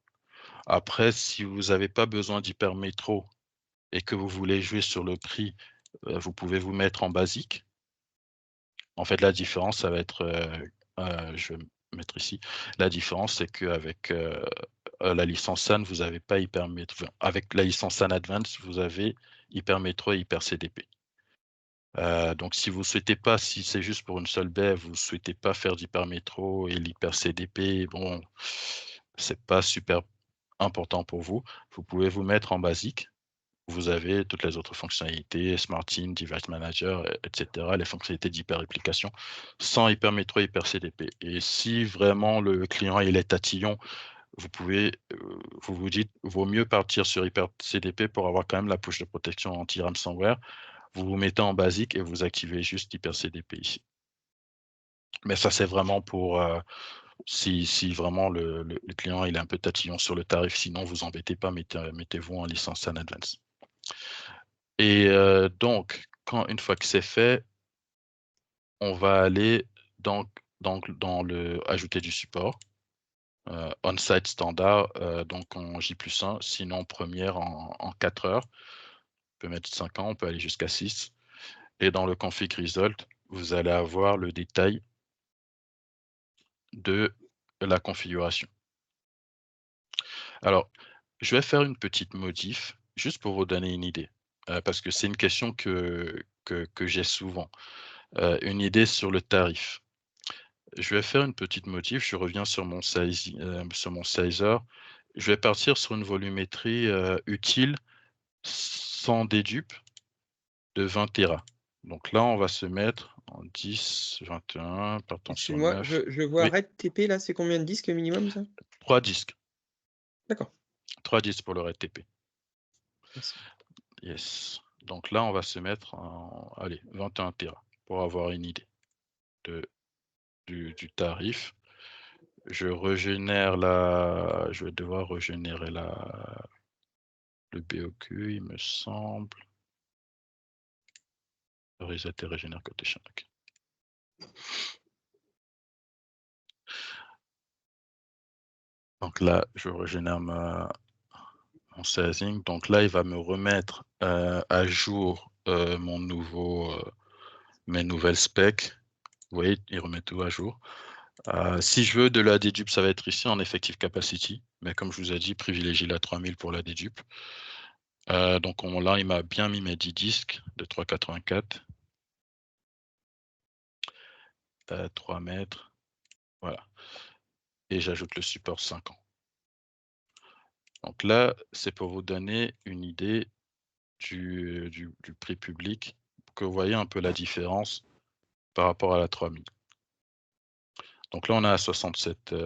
Après, si vous n'avez pas besoin d'hypermétro et que vous voulez jouer sur le prix, vous pouvez vous mettre en basique. En fait, la différence, ça va être, je vais mettre ici, la différence, c'est qu'avec la licence SAN, vous n'avez pas hypermétro. Avec la licence SAN Advance, vous avez hypermétro et hyper CDP. Donc, si vous souhaitez pas, si c'est juste pour une seule baie, vous souhaitez pas faire d'hypermétro et l'hyper CDP, bon, c'est pas super important pour vous. Vous pouvez vous mettre en basique. Vous avez toutes les autres fonctionnalités, SmartIN, Device Manager, etc., les fonctionnalités d'hyper-réplication, sans hypermétro, hyper CDP. Et si vraiment le client il est tatillon, vous pouvez, vous dites, vaut mieux partir sur hyper CDP pour avoir quand même la push de protection anti-ransomware. Vous vous mettez en basique et vous activez juste hyper CDP ici. Mais ça, c'est vraiment pour si vraiment le client il est un peu tatillon sur le tarif. Sinon, vous embêtez pas, mettez-vous en licence SAN Advance. Et donc, une fois que c'est fait, on va aller dans le ajouter du support. On-site standard, donc en J+1, sinon première en 4 heures. On peut mettre 5 ans, on peut aller jusqu'à 6. Et dans le config result, vous allez avoir le détail de la configuration. Alors, je vais faire une petite modif, juste pour vous donner une idée, parce que c'est une question que j'ai souvent. Une idée sur le tarif. Je vais faire une petite modif, je reviens sur mon sizer. Je vais partir sur une volumétrie utile sans dédupe de 20 Tera. Donc là, on va se mettre En 10, 21, partons sur Excuse-moi, 9. je vois Oui. Red TP là, c'est combien de disques minimum ça? 3 disques. D'accord. 3 disques pour le Red TP. Merci. Yes. Donc là, on va se mettre en 21 Tera pour avoir une idée du tarif. Je vais devoir régénérer le BOQ, il me semble. Reset et régénère quotation. Okay. Donc là, je régénère mon sizing. Donc là, il va me remettre à jour mes nouvelles specs. Vous voyez, il remet tout à jour. Si je veux de la dedupe, ça va être ici en effective capacity. Mais comme je vous ai dit, privilégiez la 3000 pour la dedupe. Donc là, il m'a bien mis mes 10 disques de 3,84. 3 mètres. Voilà. Et j'ajoute le support 5 ans. Donc là, c'est pour vous donner une idée du prix public, pour que vous voyez un peu la différence par rapport à la 3000. Donc là, on a 67 000.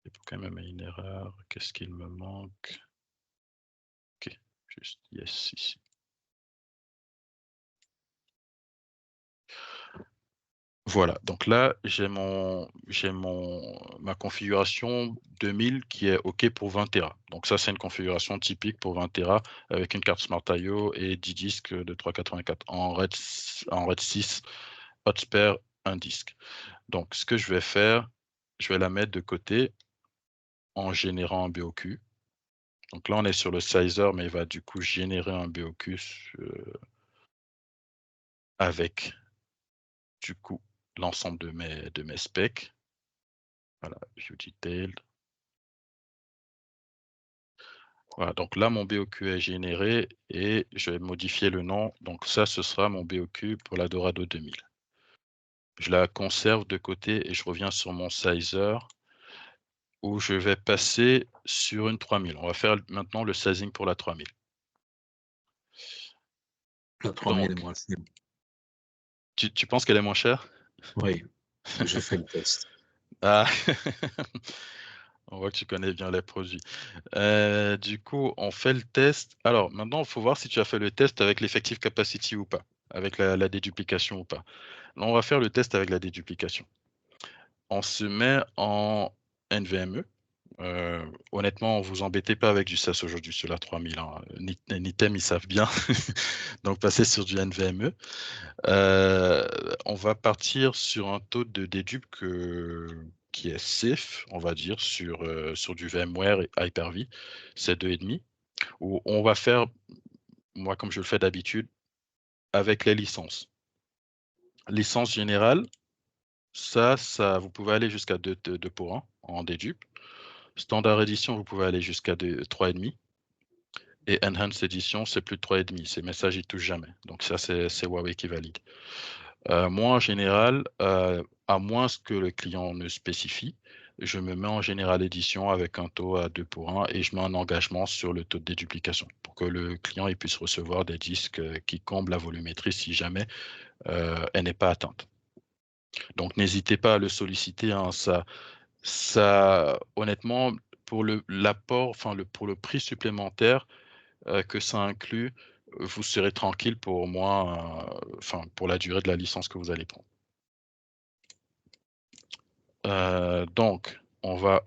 Il faut quand même une erreur. Qu'est-ce qu'il me manque? Ok, juste yes ici. Voilà, donc là, j'ai ma configuration 2000 qui est OK pour 20 Tera. Donc ça, c'est une configuration typique pour 20 Tera avec une carte Smart I/O et 10 disques de 384 en RAID 6, hot spare, un disque. Donc ce que je vais faire, je vais la mettre de côté en générant un BOQ. Donc là, on est sur le sizer, mais il va du coup générer un BOQ avec du coup l'ensemble de mes specs. Voilà, view detailed. Voilà, donc là, mon BOQ est généré et je vais modifier le nom. Donc ça, ce sera mon BOQ pour la Dorado 2000. Je la conserve de côté et je reviens sur mon sizer où je vais passer sur une 3000. On va faire maintenant le sizing pour la 3000. La 3000 est Donc, moins chère. tu penses qu'elle est moins chère? Oui, j'ai fait le test. Ah, on voit que tu connais bien les produits. Du coup, on fait le test. Alors, maintenant, il faut voir si tu as fait le test avec l'effective capacity ou pas, avec la déduplication ou pas. Là, on va faire le test avec la déduplication. On se met en NVMe. Honnêtement, vous embêtez pas avec du SAS aujourd'hui sur la 3000. Hein. Nitem, ils savent bien. Donc, passez sur du NVMe. On va partir sur un taux de dédupe qui est safe, on va dire, sur du VMware et Hyper-V. C'est 2,5. Où on va faire, moi, comme je le fais d'habitude, avec les licences. Licence générale, ça, vous pouvez aller jusqu'à 2 pour 1 en dédupe. Standard édition, vous pouvez aller jusqu'à 3,5. Et Enhanced Edition, c'est plus de 3,5. Ces messages, ils touchent jamais. Donc ça, c'est Huawei qui valide. Moi, en général, à moins que le client ne spécifie, je me mets en général édition avec un taux à 2 pour 1 et je mets un engagement sur le taux de déduplication pour que le client il puisse recevoir des disques qui comblent la volumétrie si jamais elle n'est pas atteinte. Donc, n'hésitez pas à le solliciter. Hein, ça, honnêtement, pour l'apport, pour le prix supplémentaire que ça inclut, vous serez tranquille pour moi, pour la durée de la licence que vous allez prendre. Donc, on va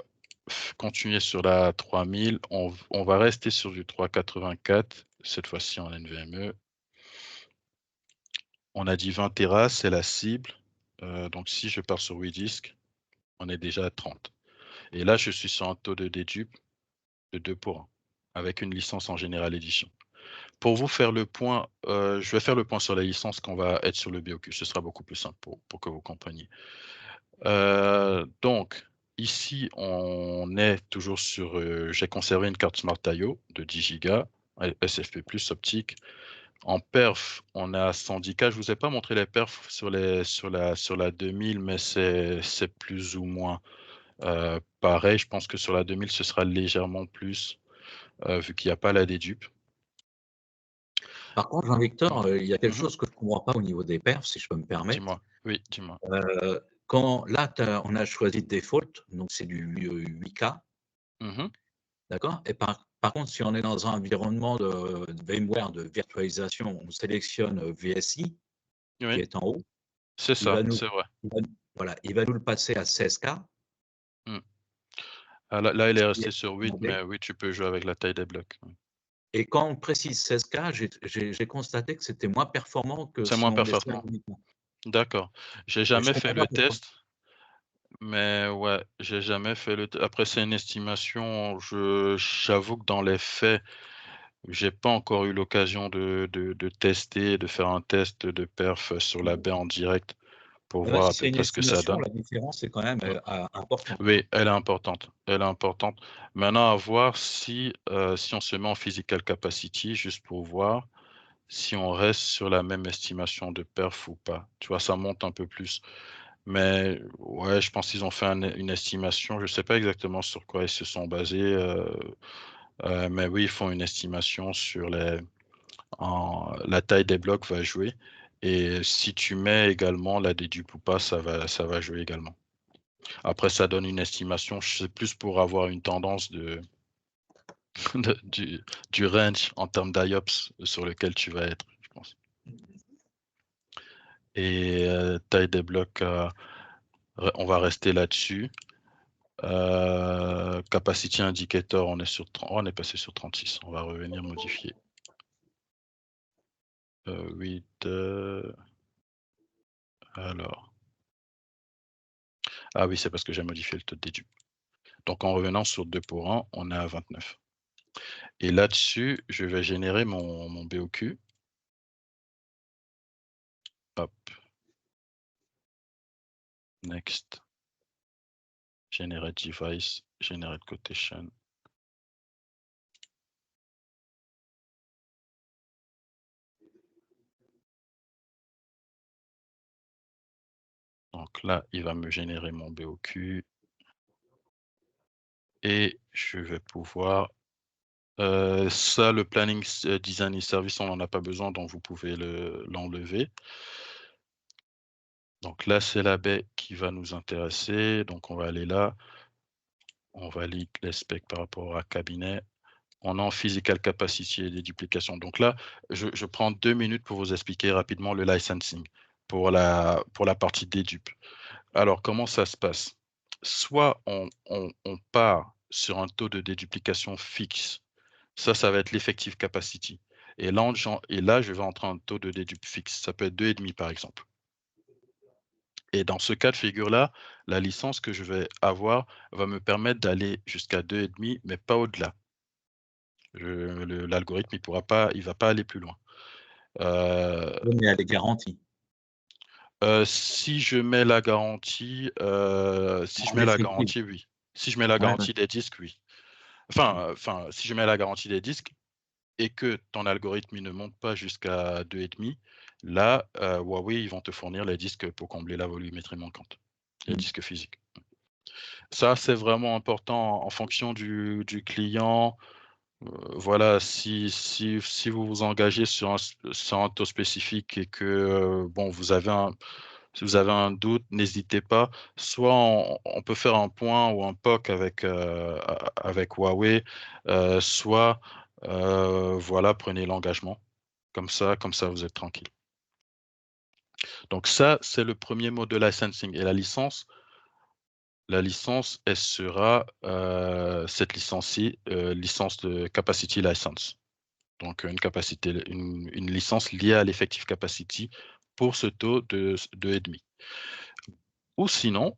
continuer sur la 3000. On va rester sur du 384, cette fois-ci en NVMe. On a dit 20 Tera, c'est la cible. Donc, si je pars sur 8 disques, on est déjà à 30. Et là, je suis sur un taux de dédupe de 2 pour 1, avec une licence en General Edition. Pour vous faire le point, je vais faire le point sur la licence quand on va être sur le BOQ. Ce sera beaucoup plus simple pour que vous compreniez. Donc, ici, on est toujours sur... j'ai conservé une carte Smart I/O de 10 Go, SFP+, optique. En perf, on a 110K. Je ne vous ai pas montré les perfs sur la 2000, mais c'est plus ou moins pareil. Je pense que sur la 2000, ce sera légèrement plus, vu qu'il n'y a pas la dédupe. Par contre, Jean-Victor, il y a quelque Mhm. chose que je ne comprends pas au niveau des perfs, si je peux me permettre. Dis-moi. Oui, dis-moi. Quand là, on a choisi default, donc c'est du 8K, Mhm. d'accord? Et par contre, si on est dans un environnement de VMware de virtualisation, on sélectionne VSI, qui Oui, est en haut. c'est Il va ça, nous, c'est vrai. voilà, il va nous le passer à 16K. Ah, là, il est ce qui resté est sur 8, demandé. mais oui, tu peux jouer avec la taille des blocs. Oui. Et quand on précise 16K, j'ai constaté que c'était moins performant que C'est si moins on laissait performant. uniquement. D'accord. J'ai Et je jamais fait comprends le pas pourquoi. test, mais ouais, j'ai jamais fait le test. Après, c'est une estimation. J'avoue que dans les faits, j'ai pas encore eu l'occasion de tester, de faire un test de perf sur la baie en direct pour Là, voir à si peu c'est une près ce que ça estimation, donne. la différence est quand même importante. Oui, elle est importante. Elle est importante. Maintenant, à voir si on se met en physical capacity, juste pour voir si on reste sur la même estimation de perf ou pas. Tu vois, ça monte un peu plus. Mais ouais, je pense qu'ils ont fait une estimation. Je ne sais pas exactement sur quoi ils se sont basés. Mais oui, ils font une estimation sur la taille des blocs va jouer. Et si tu mets également la dédupe ou pas, ça va jouer également. Après, ça donne une estimation. C'est plus pour avoir une tendance du range en termes d'IOPS sur lequel tu vas être, je pense. Et taille des blocs, on va rester là-dessus. Capacity indicator, on est passé sur 36. On va revenir modifier. 8. Alors. Ah oui, c'est parce que j'ai modifié le taux de dédupe. Donc en revenant sur 2 pour 1, on est à 29. Et là-dessus, je vais générer mon BOQ. Hop. Next. Generate device, generate quotation. Donc là, il va me générer mon BOQ. Et je vais pouvoir... ça, le planning design et service, on n'en a pas besoin, donc vous pouvez l'enlever. Donc là, c'est la baie qui va nous intéresser. Donc on va aller là. On valide les specs par rapport à cabinet. On est en physical capacity et déduplication. Donc là, je prends 2 minutes pour vous expliquer rapidement le licensing pour la partie dédupe. Alors, comment ça se passe? Soit on part sur un taux de déduplication fixe. Ça va être l'effective capacity. Et là, je vais entrer un taux de dédupe fixe. Ça peut être 2,5 par exemple. Et dans ce cas de figure-là, la licence que je vais avoir va me permettre d'aller jusqu'à 2,5, mais pas au-delà. L'algorithme, il va pas aller plus loin. Oui, mais elle est garantie. Si je mets la garantie, oui. Si je mets la garantie des disques, oui. Enfin, si je mets la garantie des disques et que ton algorithme il ne monte pas jusqu'à 2,5, là, Huawei, ils vont te fournir les disques pour combler la volumétrie manquante, les disques physiques. Ça, c'est vraiment important en fonction du client. Voilà, si vous vous engagez sur un taux spécifique et que bon, si vous avez un doute, n'hésitez pas. Soit on peut faire un point ou un POC avec Huawei, soit voilà, prenez l'engagement. Comme ça, vous êtes tranquille. Donc ça, c'est le premier mot de licensing. Et la licence, elle sera cette licence-ci, licence de Capacity License. Donc une licence liée à l'effective capacity pour ce taux de 2,5. Ou sinon,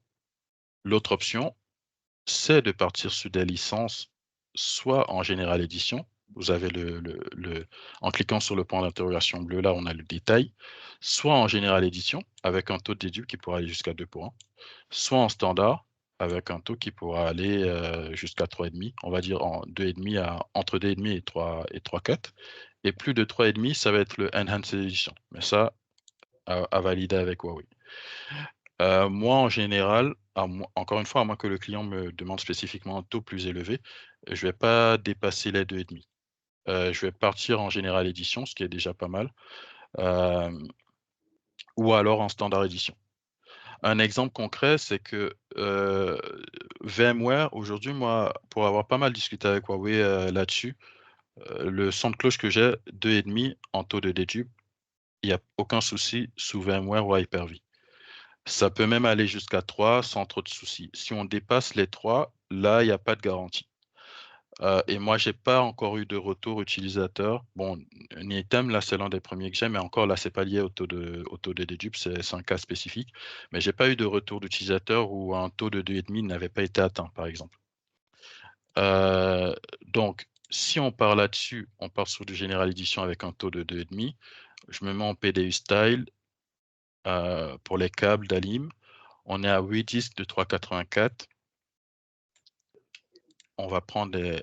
l'autre option, c'est de partir sur des licences soit en General Edition. Vous avez en cliquant sur le point d'interrogation bleu, là, on a le détail. Soit en General Edition, avec un taux de dédupe qui pourra aller jusqu'à 2 pour 1. Soit en standard, avec un taux qui pourra aller jusqu'à 3,5. On va dire entre 2,5 et 3,4. Et plus de 3,5, ça va être le Enhanced Edition. Mais ça, à valider avec Huawei. Moi, en général, encore une fois, à moins que le client me demande spécifiquement un taux plus élevé, je ne vais pas dépasser les 2,5. je vais partir en général édition, ce qui est déjà pas mal, ou alors en standard édition. Un exemple concret, c'est que VMware, aujourd'hui, moi, pour avoir pas mal discuté avec Huawei là-dessus, le son de cloche que j'ai, 2,5 en taux de dédupe, il n'y a aucun souci sous VMware ou Hyper-V. Ça peut même aller jusqu'à 3 sans trop de soucis. Si on dépasse les 3, là, il n'y a pas de garantie. Et moi, j'ai pas encore eu de retour utilisateur. Bon, Nitem, là, c'est l'un des premiers que j'ai, mais encore là, c'est pas lié au taux de dédupe, c'est un cas spécifique. Mais j'ai pas eu de retour d'utilisateur où un taux de 2,5 n'avait pas été atteint, par exemple. Donc, si on part là-dessus, on part sur du General Edition avec un taux de 2,5. Je me mets en PDU Style pour les câbles d'Alim. On est à 8 disques de 3,84. On va prendre les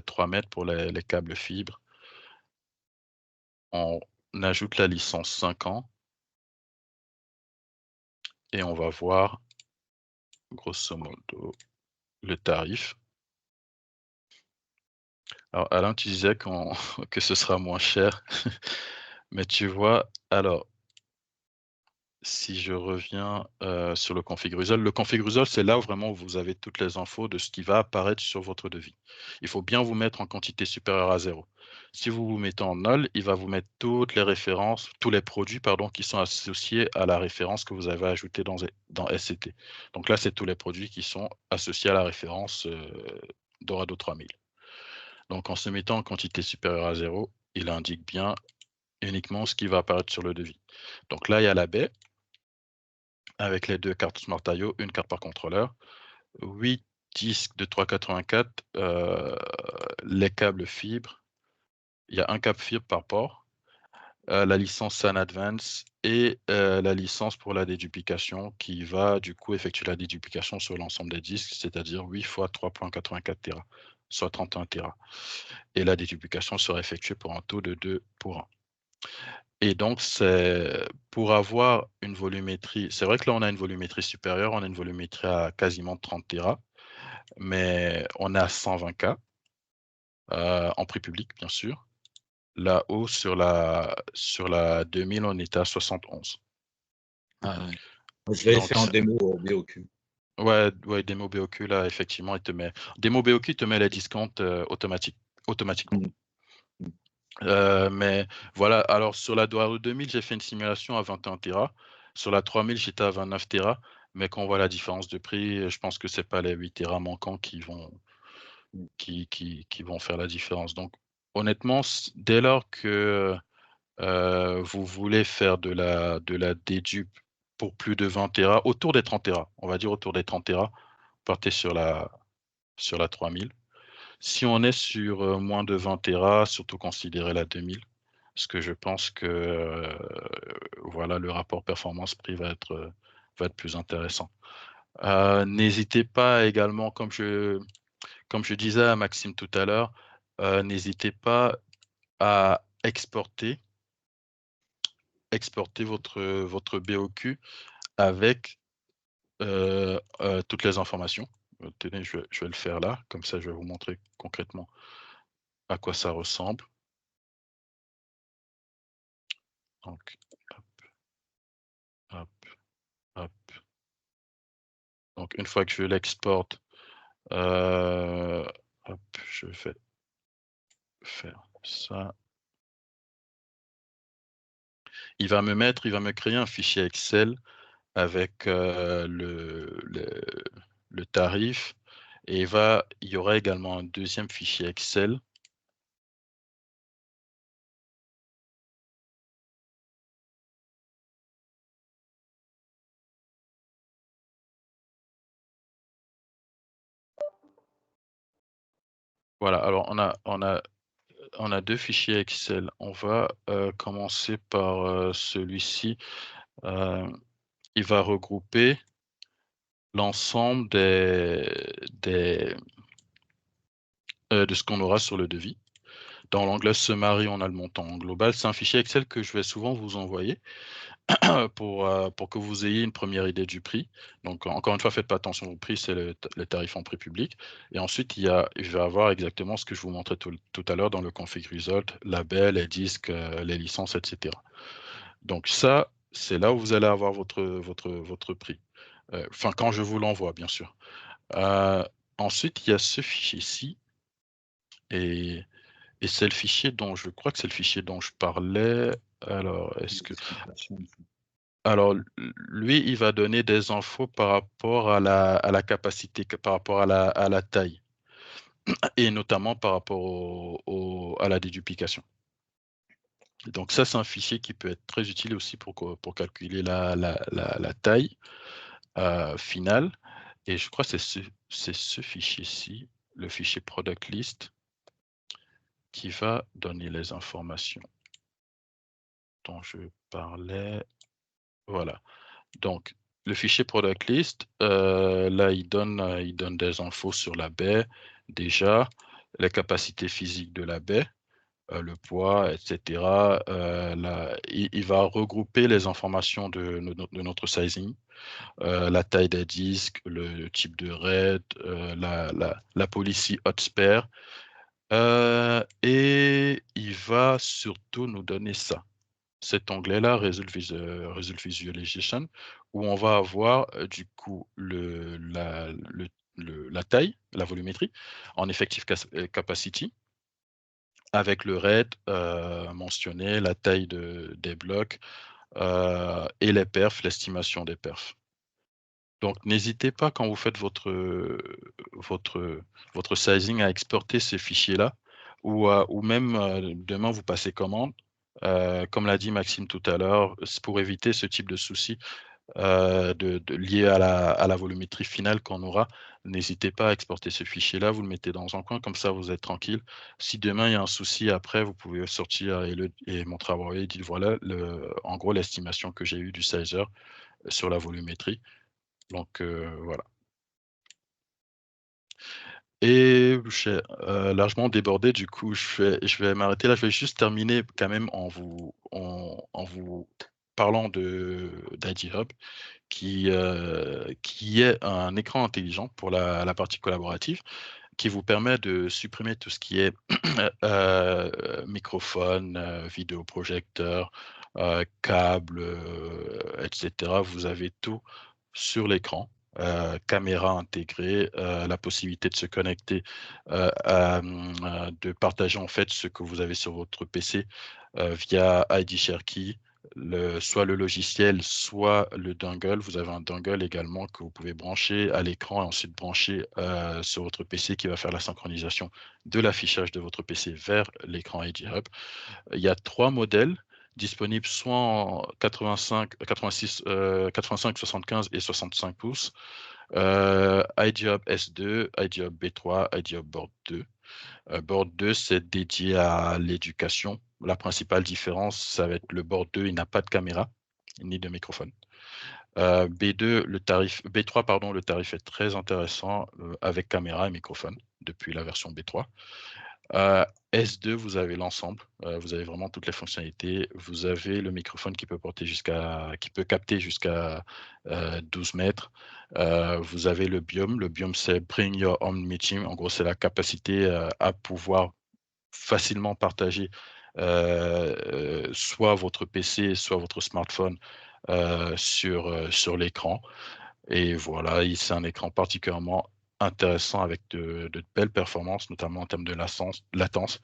3 mètres pour les câbles fibres. On ajoute la licence 5 ans et on va voir grosso modo le tarif. Alors Alain, tu disais que ce sera moins cher, mais tu vois, alors si je reviens sur le config-result, le config-result, c'est là où vraiment vous avez toutes les infos de ce qui va apparaître sur votre devis. Il faut bien vous mettre en quantité supérieure à 0. Si vous vous mettez en null, il va vous mettre toutes les références, tous les produits pardon, qui sont associés à la référence que vous avez ajoutée dans SCT. Donc là, c'est tous les produits qui sont associés à la référence Dorado 3000. Donc en se mettant en quantité supérieure à 0, il indique bien uniquement ce qui va apparaître sur le devis. Donc là, il y a la baie avec les 2 cartes Smart I/O, une carte par contrôleur, 8 disques de 3,84, les câbles fibres, il y a un câble fibre par port, la licence SAN Advance et la licence pour la déduplication qui va du coup effectuer la déduplication sur l'ensemble des disques, c'est-à-dire 8 fois 3,84 Tera, soit 31 Tera. Et la déduplication sera effectuée pour un taux de 2 pour 1. Et donc, c'est pour avoir une volumétrie. C'est vrai que là, on a une volumétrie supérieure, on a une volumétrie à quasiment 30 Tera, mais on est à 120 K en prix public, bien sûr. Là-haut, sur la 2000, on était à 71. Ah ouais. Je l'avais Donc, fait en démo au BOQ. Ouais, démo BOQ, là, effectivement, il te met. Démo BOQ te met les discounts automatiquement. Mais voilà, alors sur la Dorado 2000, j'ai fait une simulation à 21 Tera. Sur la 3000, j'étais à 29 Tera. Mais quand on voit la différence de prix, je pense que c'est pas les 8 Tera manquants qui vont faire la différence. Donc, honnêtement, dès lors que vous voulez faire de la dédupe pour plus de 20 Tera, autour des 30 Tera, on va dire autour des 30 Tera, partez sur la 3000. Si on est sur moins de 20 Tera, surtout considérez la 2000, parce que je pense que voilà, le rapport performance-prix va être plus intéressant. N'hésitez pas également, comme je disais à Maxime tout à l'heure, n'hésitez pas à exporter votre BOQ avec toutes les informations. Tenez, je vais le faire là, comme ça je vais vous montrer concrètement à quoi ça ressemble. Donc, hop, hop. Donc, une fois que je l'exporte, hop, je vais faire ça. Il va me créer un fichier Excel avec le tarif et il y aura également un deuxième fichier Excel. Voilà, alors on a 2 fichiers Excel. On va commencer par celui-ci. Il va regrouper l'ensemble de ce qu'on aura sur le devis. Dans l'onglet Summary, on a le montant global. C'est un fichier Excel que je vais souvent vous envoyer. pour que vous ayez une première idée du prix. Donc, encore une fois, faites pas attention au prix, c'est le tarif en prix public. Et ensuite, il va y avoir exactement ce que je vous montrais tout à l'heure dans le config result, label, les disques, les licences, etc. Donc ça, c'est là où vous allez avoir votre prix. Enfin, quand je vous l'envoie, bien sûr. Ensuite, il y a ce fichier-ci. Et c'est le fichier dont je crois que c'est le fichier dont je parlais. Alors, est-ce que... Alors, lui, il va donner des infos par rapport à la capacité, par rapport à la taille, et notamment par rapport à la déduplication. Donc ça, c'est un fichier qui peut être très utile aussi pour calculer la taille finale. Et je crois que c'est ce fichier-ci, le fichier product list, qui va donner les informations dont je parlais. Voilà. Donc, le fichier product list, là, il donne des infos sur la baie, déjà, les capacités physiques de la baie, le poids, etc. Il va regrouper les informations de notre sizing, la taille des disques, le type de RAID, la policy hot spare, et il va surtout nous donner ça. Cet onglet-là, Result Visualization, où on va avoir du coup la taille, la volumétrie en effective capacity, avec le RAID mentionné, la taille des blocs et les perfs, l'estimation des perfs. Donc, n'hésitez pas quand vous faites votre sizing à exporter ces fichiers-là, ou même demain vous passez commande. Comme l'a dit Maxime tout à l'heure, pour éviter ce type de soucis liés à la volumétrie finale qu'on aura, n'hésitez pas à exporter ce fichier-là, vous le mettez dans un coin, comme ça vous êtes tranquille. Si demain il y a un souci après, vous pouvez sortir et montrer à Huawei et dire voilà, en gros, l'estimation que j'ai eue du sizer sur la volumétrie. Donc voilà. Et j'ai largement débordé, du coup, je vais m'arrêter là. Je vais juste terminer quand même en vous parlant d'ID Hub, qui est un écran intelligent pour la partie collaborative, qui vous permet de supprimer tout ce qui est microphone, vidéoprojecteur, câble, etc. Vous avez tout sur l'écran. Caméra intégrée, la possibilité de se connecter, de partager en fait ce que vous avez sur votre PC via ID Share Key, soit le logiciel, soit le dongle. Vous avez un dongle également que vous pouvez brancher à l'écran et ensuite brancher sur votre PC, qui va faire la synchronisation de l'affichage de votre PC vers l'écran ID Hub. Il y a 3 modèles disponibles, soit en 85, 75 et 65 pouces, ID Hub S2, ID Hub B3, ID Hub Board 2. Board 2, c'est dédié à l'éducation. La principale différence, ça va être le Board 2, il n'a pas de caméra ni de microphone. B3, pardon, le tarif est très intéressant avec caméra et microphone depuis la version B3. S2, vous avez l'ensemble, vous avez vraiment toutes les fonctionnalités. Vous avez le microphone qui peut capter jusqu'à 12 mètres. Vous avez le BIOM. Le BIOM, c'est Bring Your Own Meeting. En gros, c'est la capacité à pouvoir facilement partager soit votre PC, soit votre smartphone sur l'écran. Et voilà, c'est un écran particulièrement intéressant avec de belles performances, notamment en termes de latence.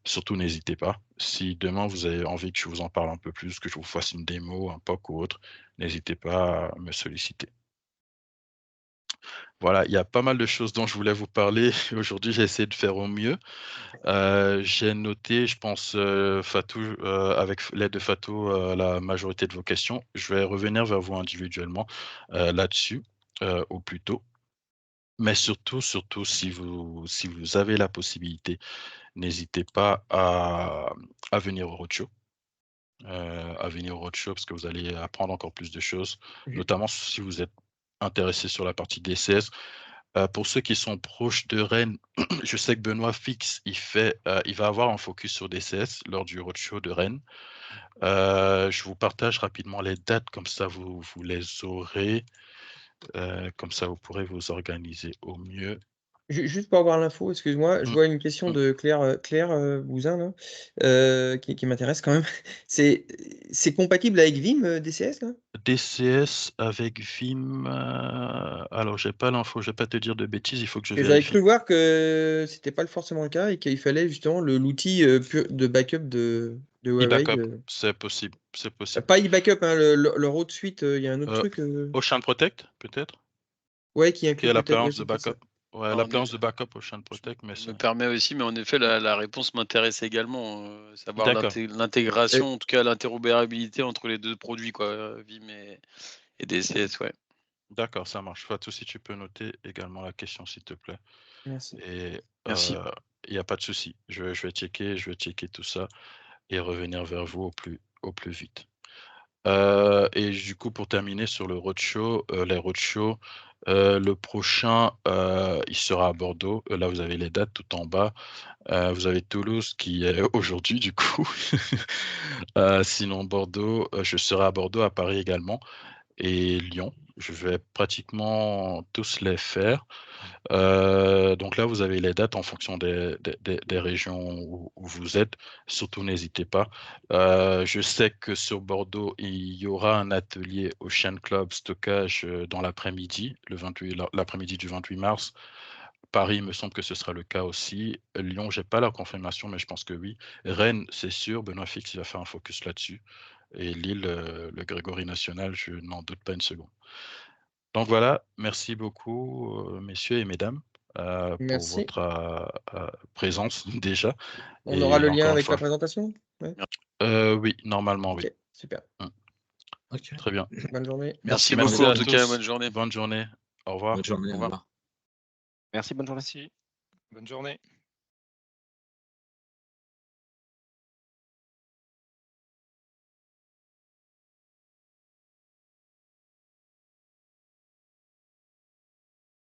Surtout, n'hésitez pas. Si demain vous avez envie que je vous en parle un peu plus, que je vous fasse une démo, un POC ou autre, n'hésitez pas à me solliciter. Voilà, il y a pas mal de choses dont je voulais vous parler. Aujourd'hui, j'ai essayé de faire au mieux. J'ai noté, je pense, Fatou, avec l'aide de Fatou, la majorité de vos questions. Je vais revenir vers vous individuellement là-dessus au plus tôt. Mais surtout, si vous avez la possibilité, n'hésitez pas à venir au roadshow. Parce que vous allez apprendre encore plus de choses, notamment si vous êtes intéressé sur la partie DCS. Pour ceux qui sont proches de Rennes, je sais que Benoît Fix, il va avoir un focus sur DCS lors du roadshow de Rennes. Je vous partage rapidement les dates, comme ça vous les aurez. Comme ça, vous pourrez vous organiser au mieux. Juste pour avoir l'info, excuse-moi, je Mmh. vois une question de Claire Bouzin là, qui m'intéresse quand même. C'est compatible avec Vim, DCS là? DCS avec Vim, alors j'ai pas l'info, je vais pas te dire de bêtises, il faut que je Et j'avais vérifie. cru voir que c'était pas forcément le cas et qu'il fallait justement l'outil de backup de Huawei. E-backup, c'est possible, c'est possible. Pas e-backup, hein, leur autre suite, il y a un autre truc. Ocean Protect, peut-être, Ouais, qui qui inclut est peut-être. Ouais, l'appliance de c'est peut-être ça. backup. Ouais, Alors, l'appliance de backup Ocean Protect, mais Je me c'est... permets aussi, mais en effet, la réponse m'intéresse également. Savoir D'accord. l'intégration, en tout cas l'interopérabilité entre les deux produits, quoi, Vim et DCS, ouais. D'accord, ça marche. Fatou, si tu peux noter également la question, s'il te plaît. Merci. Et Merci. il n'y a pas de souci. Je vais checker tout ça et revenir vers vous au plus vite. Et du coup, pour terminer sur le roadshow, les roadshows, le prochain, il sera à Bordeaux. Là, vous avez les dates tout en bas. Vous avez Toulouse qui est aujourd'hui, du coup. Sinon, Bordeaux, je serai à Bordeaux, à Paris également, et Lyon. Je vais pratiquement tous les faire. Donc là, vous avez les dates en fonction des régions où vous êtes. Surtout, n'hésitez pas. Je sais que sur Bordeaux, il y aura un atelier Ocean Club stockage dans l'après-midi, l'après-midi du 28 mars. Paris, il me semble que ce sera le cas aussi. Lyon, j'ai pas la confirmation, mais je pense que oui. Rennes, c'est sûr. Benoît Fix, il va faire un focus là-dessus. Et Lille, le Grégory National, je n'en doute pas une seconde. Donc voilà, merci beaucoup, messieurs et mesdames, pour Merci. votre présence déjà. On aura Et le lien encore une avec la fois, présentation? Ouais. oui, normalement, oui. Ok, super. Ok. Très bien. Bonne journée. Merci Merci beaucoup, en à tout cas, tous. bonne journée. Bonne journée. Au revoir. Bonne journée. Au Au revoir. revoir. Merci, bonne journée. Bonne journée.